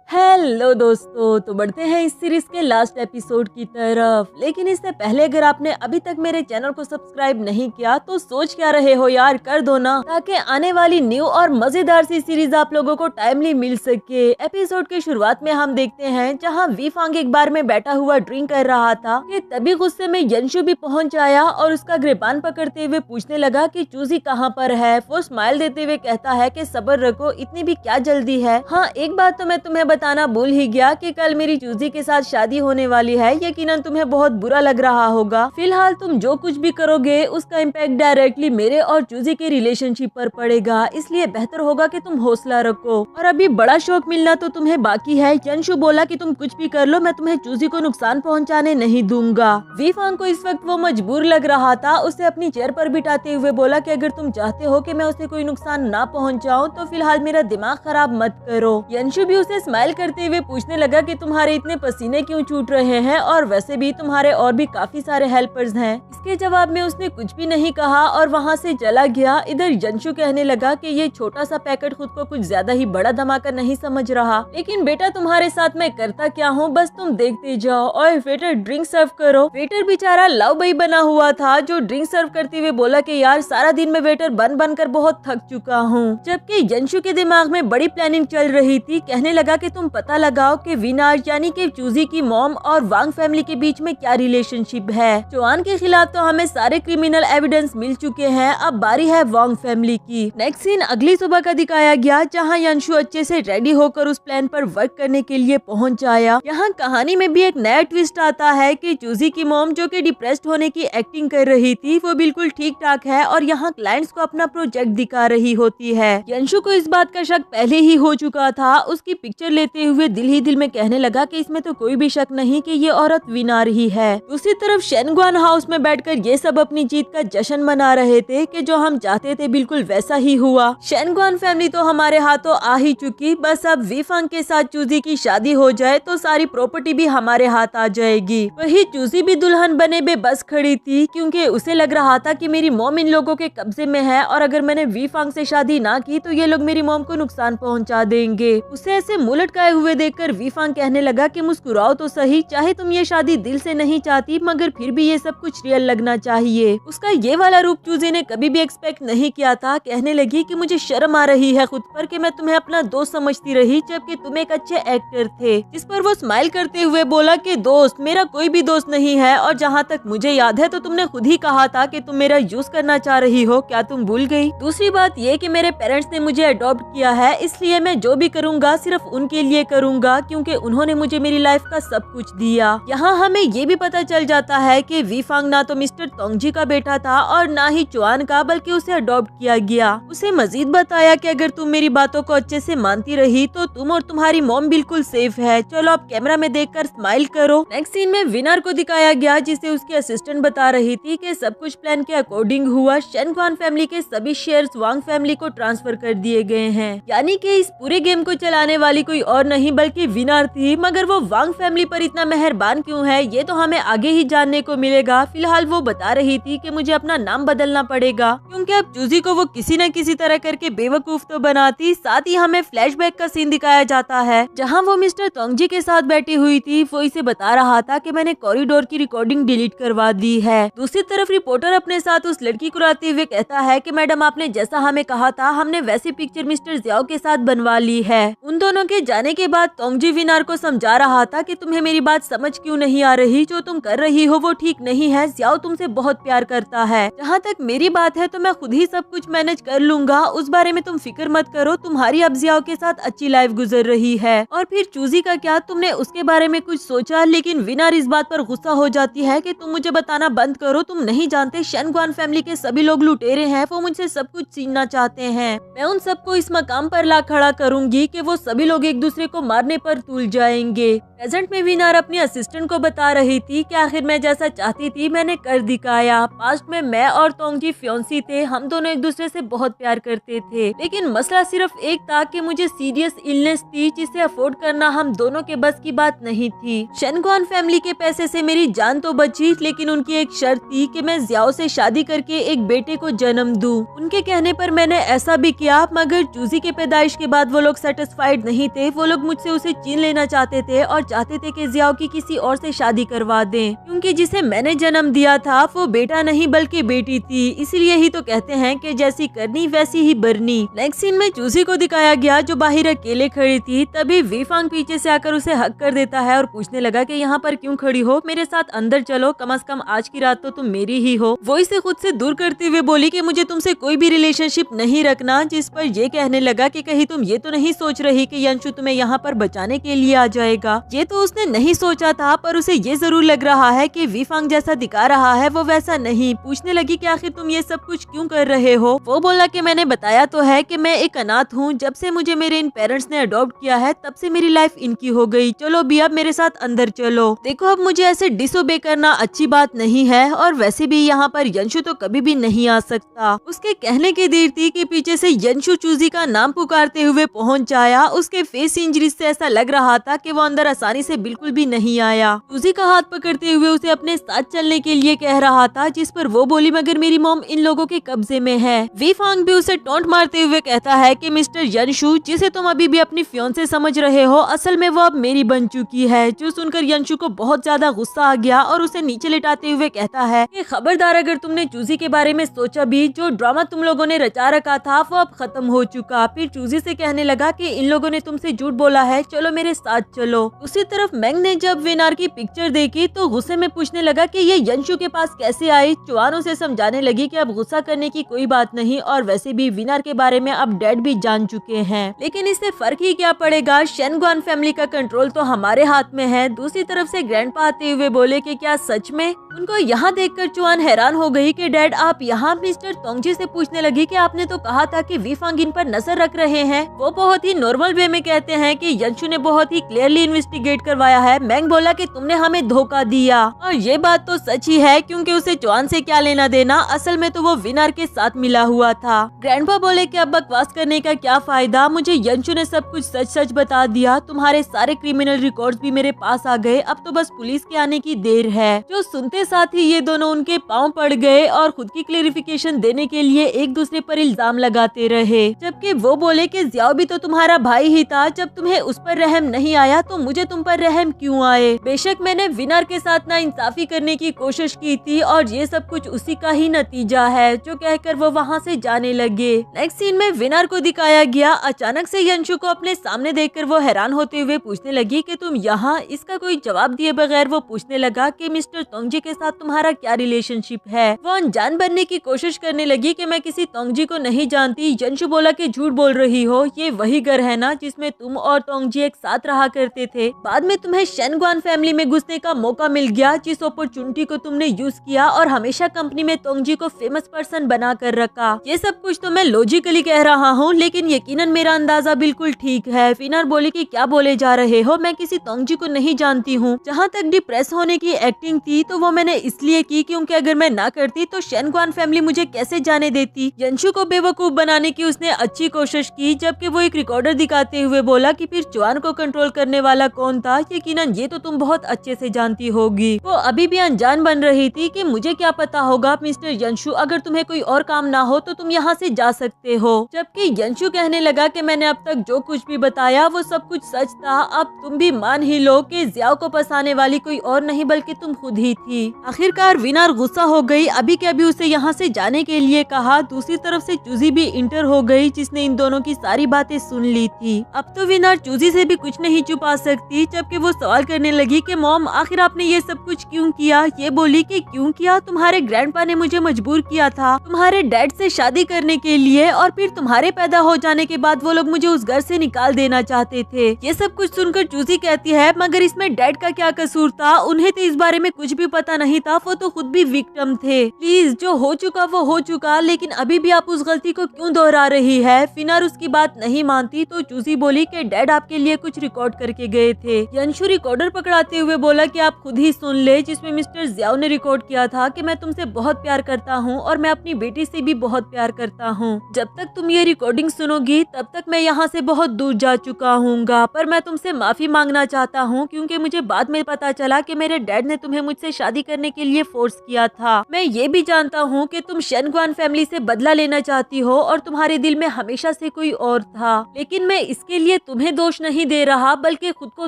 हेलो दोस्तों, तो बढ़ते हैं इस सीरीज के लास्ट एपिसोड की तरफ। लेकिन इससे पहले अगर आपने अभी तक मेरे चैनल को सब्सक्राइब नहीं किया तो सोच क्या रहे हो यार, कर दो ना, ताकि आने वाली न्यू और मजेदार सी सीरीज आप लोगों को टाइमली मिल सके। एपिसोड की शुरुआत में हम देखते हैं जहां वी फांग एक बार में बैठा हुआ ड्रिंक कर रहा था कि तभी गुस्से में यंशु भी पहुंच आया और उसका गिरबान पकड़ते हुए पूछने लगा कि चूजी कहाँ पर है। वो स्माइल देते हुए कहता है कि सब्र रखो, इतनी भी क्या जल्दी है। हाँ, एक बात तो मैं तुम्हें बताना भूल ही गया कि कल मेरी चूजी के साथ शादी होने वाली है। यकीनन तुम्हें बहुत बुरा लग रहा होगा। फिलहाल तुम जो कुछ भी करोगे उसका इम्पैक्ट डायरेक्टली मेरे और चूजी के रिलेशनशिप पर पड़ेगा, इसलिए बेहतर होगा कि तुम हौसला रखो। और अभी बड़ा शौक मिलना तो तुम्हें बाकी है। यंशु बोला कि तुम कुछ भी कर लो, मैं तुम्हें चूजी को नुकसान पहुँचाने नहीं दूंगा। वी फांग को इस वक्त वो मजबूर लग रहा था। उसे अपनी चेयर पर बिठाते हुए बोला कि अगर तुम चाहते हो कि मैं उसे कोई नुकसान ना पहुँचाऊँ तो फिलहाल मेरा दिमाग खराब मत करो। यंशु भी उसे स्माइल करते हुए पूछने लगा कि तुम्हारे इतने पसीने क्यों छूट रहे हैं, और वैसे भी तुम्हारे और भी काफी सारे हेल्पर्स हैं। इसके जवाब में उसने कुछ भी नहीं कहा और वहाँ से चला गया। इधर यंशु कहने लगा कि ये छोटा सा पैकेट खुद को कुछ ज्यादा ही बड़ा धमाका नहीं समझ रहा, लेकिन बेटा तुम्हारे साथ मैं करता क्या हूँ, बस तुम देखते जाओ। और वेटर ड्रिंक सर्व करो। वेटर बेचारा लव बॉय बना हुआ था जो ड्रिंक सर्व करते हुए बोला कि यार सारा दिन में वेटर बन कर बहुत थक चुका हूँ। जबकि यंशु के दिमाग में बड़ी प्लानिंग चल रही थी। कहने लगा कि तुम पता लगाओ कि विनार यानी कि चूजी की मॉम और वांग फैमिली के बीच में क्या रिलेशनशिप है। चौहान के खिलाफ तो हमें सारे क्रिमिनल एविडेंस मिल चुके हैं, अब बारी है वांग फैमिली की। नेक्स्ट सीन अगली सुबह का दिखाया गया जहां यंशु अच्छे से रेडी होकर उस प्लान पर वर्क करने के लिए पहुंच आया। यहाँ कहानी में भी एक नया ट्विस्ट आता है कि चूजी की मॉम जो कि डिप्रेस्ड होने की एक्टिंग कर रही थी वो बिल्कुल ठीक ठाक है और यहाँ क्लाइंट्स को अपना प्रोजेक्ट दिखा रही होती है। यंशु को इस बात का शक पहले ही हो चुका था। उसकी पिक्चर लेते हुए दिल ही दिल में कहने लगा कि इसमें तो कोई भी शक नहीं कि ये औरत विनार ही है। दूसरी तरफ शेनगुआन हाउस में बैठकर ये सब अपनी जीत का जश्न मना रहे थे कि जो हम चाहते थे बिल्कुल वैसा ही हुआ। शेनगुआन फैमिली तो हमारे हाथों आ ही चुकी, बस अब वी फांग के साथ चूजी की शादी हो जाए तो सारी प्रॉपर्टी भी हमारे हाथ आ जाएगी। वही चूजी भी दुल्हन बने बेबस खड़ी थी क्योंकि उसे लग रहा था कि मेरी मॉम इन लोगों के कब्जे में है और अगर मैंने वी फांग से शादी ना की तो ये लोग मेरी मॉम को नुकसान पहुंचा देंगे। उसे ऐसे मुंह लटकाए हुए देखकर वी फांग कहने लगा कि मुस्कुराओ तो सही, चाहे तुम ये शादी दिल से नहीं चाहती मगर फिर भी ये सब कुछ रियल लगना चाहिए। उसका ये वाला रूप चूजी ने कभी भी एक्सपेक्ट नहीं किया था। कहने लगी कि मुझे शर्म आ रही है खुद पर कि मैं तुम्हें अपना दोस्त समझती रही जबकि तुम एक अच्छे एक्टर थे। जिस पर वो स्माइल करते हुए बोला कि दोस्त, मेरा कोई भी दोस्त नहीं है और जहाँ तक मुझे याद है तो तुमने खुद ही कहा था कि तुम मेरा यूज करना चाह रही हो, क्या तुम भूल गई? दूसरी बात ये कि मेरे पेरेंट्स ने मुझे अडॉप्ट किया है, इसलिए मैं जो भी करूँगा सिर्फ उनके लिए करूँगा क्योंकि उन्होंने मुझे मेरी लाइफ का सब कुछ दिया। यहाँ हमें ये भी पता चल जाता है कि वी फांग ना तो मिस्टर तोंगजी का बेटा था और ना ही चुआन का, बल्कि उसे अडॉप्ट किया गया। उसे मजीद बताया कि अगर तुम मेरी बातों को अच्छे से मानती रही तो तुम और तुम्हारी मॉम बिल्कुल सेफ है। चलो अब कैमरा में देखकर स्माइल करो। नेक्स्ट सीन में विनर को दिखाया गया जिसे उसकी असिस्टेंट बता रही थी कि सब कुछ प्लान के अकॉर्डिंग हुआ। शेनगुआन फैमिली के सभी शेयर्स वांग फैमिली को ट्रांसफर कर दिए गए हैं, यानी कि इस पूरे गेम को चलाने वाली कोई और नहीं बल्कि विनर थी। मगर वो वांग फैमिली पर इतना मेहरबान क्यों है, ये तो हमें आगे ही जानने को मिलेगा। फिलहाल वो बता रही थी कि मुझे अपना नाम बदलना पड़ेगा, क्योंकि अब चूजी को वो किसी न किसी तरह करके बेवकूफ तो बनाती। साथ ही हमें फ्लैशबैक का सीन दिखाया जाता है, जहाँ वो मिस्टर तोंगजी के साथ बैठी हुई थी। वो इसे बता रहा था कि मैंने कॉरिडोर की रिकॉर्डिंग डिलीट करवा दी है। दूसरी तरफ रिपोर्टर अपने साथ उस लड़की को बुलाते हुए कहता है कि मैडम, आपने जैसा हमें कहा था, हमने वैसी पिक्चर मिस्टर जियाओ के साथ बनवा ली है। उन दोनों के जाने के बाद तोंगजी विनार को समझा रहा था कि तुम्हें मेरी बात समझ क्यों नहीं आ रही, जो तुम कर रही हो वो ठीक नहीं है। जियाओ तुमसे बहुत प्यार करता है। जहाँ तक मेरी बात है तो मैं खुद ही सब कुछ मैनेज कर लूंगा, उस बारे में तुम फिक्र मत करो। तुम्हारी अब जियाओ के साथ अच्छी लाइफ गुजर रही है। और फिर चूजी का क्या, तुमने उसके बारे में कुछ सोचा? लेकिन विनार इस बात पर गुस्सा हो जाती है कि तुम मुझे बताना बंद करो, तुम नहीं जानते शेनगुआन फैमिली के सभी लोग लुटेरे हैं। वो मुझसे सब कुछ छीनना चाहते हैं। मैं उन सबको इस मकाम पर ला खड़ा करूंगी कि वो सभी लोग एक दूसरे को मारने पर तुल जाएंगे। प्रेजेंट में विनार अपनी असिस्टेंट को बता रही थी कि आखिर मैं जैसा चाहती थी मैंने कर दिखाया। पास्ट में मैं और तोंगजी फियोंसी थे, हम दोनों एक दूसरे से बहुत प्यार करते थे। लेकिन मसला सिर्फ एक था कि मुझे सीरियस इलनेस थी जिसे अफोर्ड करना हम दोनों के बस की बात नहीं थी। शेनगुआन फैमिली के पैसे से मेरी जान तो बची, लेकिन उनकी एक शर्त थी कि मैं जियाओ से शादी करके एक बेटे को जन्म दूं। उनके कहने पर मैंने ऐसा भी किया, मगर चूजी के पैदाइश के बाद वो लोग सेटिस्फाइड नहीं थे। वो लोग मुझसे उसे छीन लेना चाहते थे और चाहते थे कि जियाओ की किसी और से शादी करवा दें, क्योंकि जिसे मैंने जन्म दिया था वो बेटा नहीं बल्कि बेटी थी। इसीलिए ही तो कहते हैं कि जैसी करनी वैसी ही बरनी। नेक्स्ट सीन में चूजी को दिखाया गया जो बाहर अकेले खड़ी थी। तभी वीफांग पीछे से आकर उसे हक कर देता है और पूछने लगा कि यहाँ पर क्यों खड़ी हो, मेरे साथ अंदर चलो, कम से कम आज की रात तो तुम मेरी ही हो। वो इसे खुद से दूर करते हुए बोली कि मुझे तुमसे कोई भी रिलेशनशिप नहीं रखना। जिस पर ये कहने लगा कि कहीं तुम ये तो नहीं सोच रही कि यंशु तुम्हें यहाँ पर बचाने के लिए आ जाएगा। ये तो उसने नहीं सोचा था, पर उसे ये जरूर लग रहा है कि वीफांग जैसा दिखा रहा है वो वैसा नहीं। पूछने लगी कि आखिर तुम ये सब कुछ क्यों कर रहे हो। वो बोला कि मैंने बताया तो है कि मैं एक अनाथ हूँ। जब से मुझे मेरे इन पेरेंट्स ने अडॉप्ट किया है तब से मेरी लाइफ इनकी हो गई। चलो भी अब मेरे साथ अंदर चलो। देखो अब मुझे ऐसे डिसोबे करना अच्छी बात नहीं है, और वैसे भी यहाँ पर यंशु तो कभी भी नहीं आ सकता। उसके कहने की देर थी कि पीछे से यंशु चूजी का नाम पुकारते हुए पहुँच आया। उसके फेस इंजरी से ऐसा लग रहा था कि वो अंदर आसानी से बिल्कुल भी नहीं आया। चूजी का हाथ पकड़ते हुए उसे अपने साथ चलने के लिए कह रहा था, जिस पर वो बोली मगर मेरी मॉम इन लोगों के कब्जे में है। वीफांग भी उसे टोंट मारते हुए कहता है कि मिस्टर यंशु, जिसे तुम अभी भी अपनी फियोंसे समझ रहे हो, असल में वो अब मेरी बन चुकी है। जो सुनकर यंशु को बहुत ज्यादा गुस्सा आ गया और उसे नीचे लिटाते हुए कहता है कि खबरदार, अगर तुमने चूजी के बारे में सोचा भी, जो ड्रामा तुम लोगों ने रचा रखा था वो अब खत्म हो चुका। फिर चूजी से कहने लगा कि इन लोगों ने तुमसे झूठ बोला है, चलो मेरे साथ चलो। उसी तरफ मैंग ने जब विनार की पिक्चर देखी तो गुस्से में पूछने लगा कि ये यंशु के पास कैसे आई। चुआन उसे समझाने लगी कि अब गुस्सा करने की कोई बात नहीं, और वैसे भी विनार के बारे में अब डैड भी जान चुके हैं। लेकिन इससे फर्क ही क्या पड़ेगा, शेनगुआन फैमिली का कंट्रोल तो हमारे हाथ में है। दूसरी तरफ से ग्रैंडपा आते हुए बोले कि क्या सच में? उनको यहाँ देखकर चुआन हैरान हो गई कि डैड आप यहाँ। मिस्टर तोंगजी से पूछने लगी कि आपने तो कहा था कि वीफांग इन पर नजर रख रहे हैं। वो बहुत ही नॉर्मल वे में कहते हैं कि यंशु ने बहुत ही क्लियरली इन्वेस्टिगेट करवाया है। मैंग बोला कि तुमने हमें धोखा दिया, और ये बात तो सच ही है, क्योंकि उसे चुआन से क्या लेना देना, असल में तो वो विनार के साथ मिला हुआ था। ग्रैंडपा बोले कि अब बकवास करने का क्या फायदा, मुझे यंशु ने सब कुछ सच सच बता दिया। तुम्हारे सारे क्रिमिनल रिकॉर्ड्स भी मेरे पास आ गए, अब तो बस पुलिस के आने की देर है। जो सुनते साथ ही ये दोनों उनके पांव पड़ गए और खुद की क्लेरिफिकेशन देने के लिए एक दूसरे पर इल्जाम लगाते रहे। जबकि वो बोले कि जियाओ भी तो तुम्हारा भाई ही था, जब तुम्हें उस पर रहम नहीं आया तो मुझे तुम पर रहम क्यों आए। बेशक मैंने विनार के साथ ना इंसाफी करने की कोशिश की थी, और ये सब कुछ उसी का ही नतीजा है। जो कहकर वो वहाँ से जाने लगे। नेक्स्ट सीन में विनार को दिखाया गया। अचानक से यंशु को अपने सामने देखकर वो हैरान होते हुए पूछने लगी कि तुम यहाँ। इसका कोई जवाब दिए बगैर वो पूछने लगा कि मिस्टर तोंगजी के साथ तुम्हारा क्या रिलेशनशिप है। वो अनजान बनने की कोशिश करने लगी कि मैं किसी तोंगजी को नहीं जानती। यंशु बोला कि झूठ बोल रही हो, ये वही घर है ना जिसमें तुम और तोंगजी एक साथ रहा करते थे। बाद में तुम्हें शेनगुआन फैमिली में घुसने का मौका मिल गया, जिस अपॉर्चुनिटी को तुमने यूज किया और हमेशा कंपनी में तोंगजी को फेमस पर्सन बना कर रखा। ये सब कुछ तो मैं लॉजिकली कह रहा हूँ, लेकिन यकीनन मेरा अंदाजा बिल्कुल ठीक है। विनार बोली कि क्या बोले जा रहे हो, मैं किसी तोंगजी को नहीं जानती हूँ। जहाँ तक डिप्रेस होने की एक्टिंग थी तो वो मैंने इसलिए की क्योंकि अगर मैं ना करती तो शेनगुआन फैमिली मुझे कैसे जाने देती। यंशु को बेवकूफ बनाने की उसने अच्छी कोशिश की, जबकि वो एक रिकॉर्डर दिखाते हुए बोला बोला कि फिर चुआन को कंट्रोल करने वाला कौन था, यकीनन ये तो तुम बहुत अच्छे से जानती होगी। वो अभी भी अनजान बन रही थी कि मुझे क्या पता होगा मिस्टर यंशु, अगर तुम्हें कोई और काम ना हो तो तुम यहाँ से जा सकते हो। जबकि यंशु कहने लगा कि मैंने अब तक जो कुछ भी बताया वो सब कुछ सच था, अब तुम भी मान ही लो कि जियाओ को फंसाने वाली कोई और नहीं बल्कि तुम खुद ही थी। आखिरकार विनार गुस्सा हो गई, अभी के अभी उसे यहाँ से जाने के लिए कहा। दूसरी तरफ से चूजी भी इंटर हो गई, जिसने इन दोनों की सारी बातें सुन ली थी। अब तो विनार चूजी से भी कुछ नहीं छुपा सकती, जबकि वो सवाल करने लगी कि मॉम आखिर आपने ये सब कुछ क्यों किया। ये बोली कि क्यों किया, तुम्हारे ग्रैंडपा ने मुझे मजबूर किया था तुम्हारे डैड से शादी करने के लिए, और फिर तुम्हारे पैदा हो जाने के बाद वो लोग मुझे उस घर से निकाल देना चाहते थे। ये सब कुछ सुनकर चूजी कहती है मगर इसमें डैड का क्या कसूर था, उन्हें तो इस बारे में कुछ भी पता नहीं था, वो तो खुद भी विक्टिम थे। प्लीज जो हो चुका वो हो चुका, लेकिन अभी भी आप उस गलती को क्यों दोहरा रही है। फिनार उसकी बात नहीं मानती तो चूजी बोली कि डैड आपके लिए कुछ रिकॉर्ड करके गए थे। यंशु रिकॉर्डर पकड़ाते हुए बोला कि आप खुद ही सुन ले, जिसमें मिस्टर जियाओ ने रिकॉर्ड किया था कि मैं तुमसे बहुत प्यार करता हूँ और मैं अपनी बेटी से भी बहुत प्यार करता हूँ। जब तक तुम ये रिकॉर्डिंग सुनोगी तब तक मैं यहाँ से बहुत दूर जा चुका हूँगा, पर मैं तुमसे माफी मांगना चाहता हूँ क्योंकि मुझे बाद में पता चला कि मेरे डैड ने तुम्हें मुझसे शादी करने के लिए फोर्स किया था। मैं ये भी जानता हूँ कि तुम शेनग्वान फैमिली से बदला लेना चाहती हो और तुम्हारे दिल में हमेशा से कोई और था, लेकिन मैं इसके लिए तुम्हें दोष नहीं दे रहा बल्कि खुद को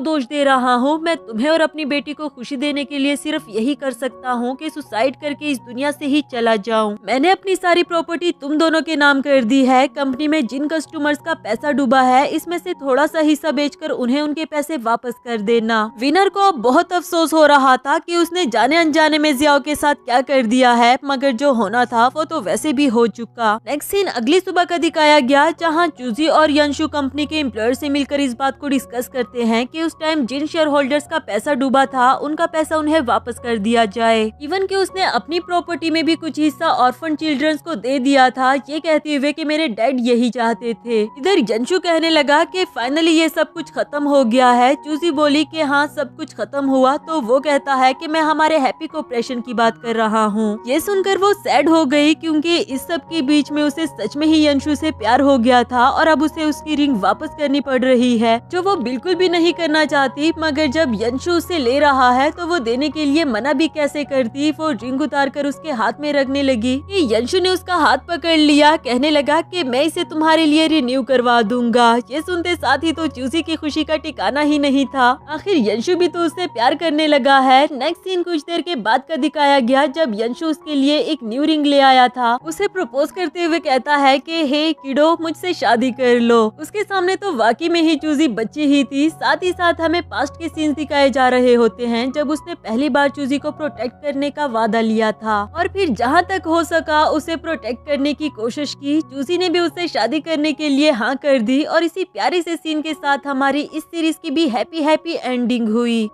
दोष दे रहा हूँ। मैं तुम्हें और अपनी बेटी को खुशी देने के लिए सिर्फ यही कर सकता हूँ कि सुसाइड करके इस दुनिया से ही चला जाऊँ। मैंने अपनी सारी प्रॉपर्टी तुम दोनों के नाम कर दी है। कंपनी में जिन कस्टमर्स का पैसा डूबा है इसमें से थोड़ा सा हिस्सा बेचकर उन्हें उनके पैसे वापस कर देना। विनर को बहुत अफसोस हो रहा था कि उसने जाने अनजाने में जियाओ के साथ क्या कर दिया है, मगर जो होना था वो तो वैसे भी हो चुका। नेक्स्ट सीन अगली सुबह का दिखाया गया, जहां चूजी और यंशु कंपनी के एम्प्लॉयर से मिलकर इस बात को डिस्कस करते हैं कि उस टाइम जिन शेयर होल्डर्स का पैसा डूबा था उनका पैसा उन्हें वापस कर दिया जाए। इवन कि उसने अपनी प्रॉपर्टी में भी कुछ हिस्सा ऑर्फन चिल्ड्रंस को दे दिया था, ये कहते हुए कि मेरे डैड यही चाहते थे। इधर यंशु कहने लगा कि फाइनली ये सब कुछ खत्म हो गया है। चूजी बोली कि हाँ सब कुछ खत्म हुआ, तो वो कहता है कि मैं हमारे हैप्पी कोऑपरेशन की बात कर रहा हूँ। ये सुनकर वो सैड हो गई क्योंकि इस सब के बीच में उसे सच में ही यंशु से प्यार हो गया था और अब उसे उसकी रिंग वापस करनी पड़ रही है, जो वो बिल्कुल भी नहीं करना चाहती। मगर जब यंशु उसे ले रहा है तो वो देने के लिए मना भी कैसे करती। वो रिंग उतार कर उसके हाथ में रखने लगी कि यंशु ने उसका हाथ पकड़ लिया, कहने लगा कि मैं इसे तुम्हारे लिए रिन्यू करवा दूंगा। ये सुनते साथ ही तो चूजी की खुशी का ठिकाना ही नहीं था, आखिर यंशु भी तो उससे प्यार करने लगा है। नेक्स्ट सीन कुछ देर के बाद का दिखाया गया, जब यंशु उसके लिए एक न्यू रिंग ले आया था। उसे प्रपोज करते हुए कहता है कि हे किडो मुझसे शादी कर लो। उसके सामने तो वाकई में ही चूजी बच्ची ही थी। साथ ही साथ हमें पास्ट के सीन्स दिखाए जा रहे होते हैं जब उसने पहली बार चूजी को प्रोटेक्ट करने का वादा लिया था और फिर जहाँ तक हो सका उसे प्रोटेक्ट करने की कोशिश की। चूजी ने भी उससे शादी करने के लिए हाँ कर दी और इसी प्यारे से सीन के साथ हमारी इस सीरीज की भी हैप्पी एंडिंग हुई।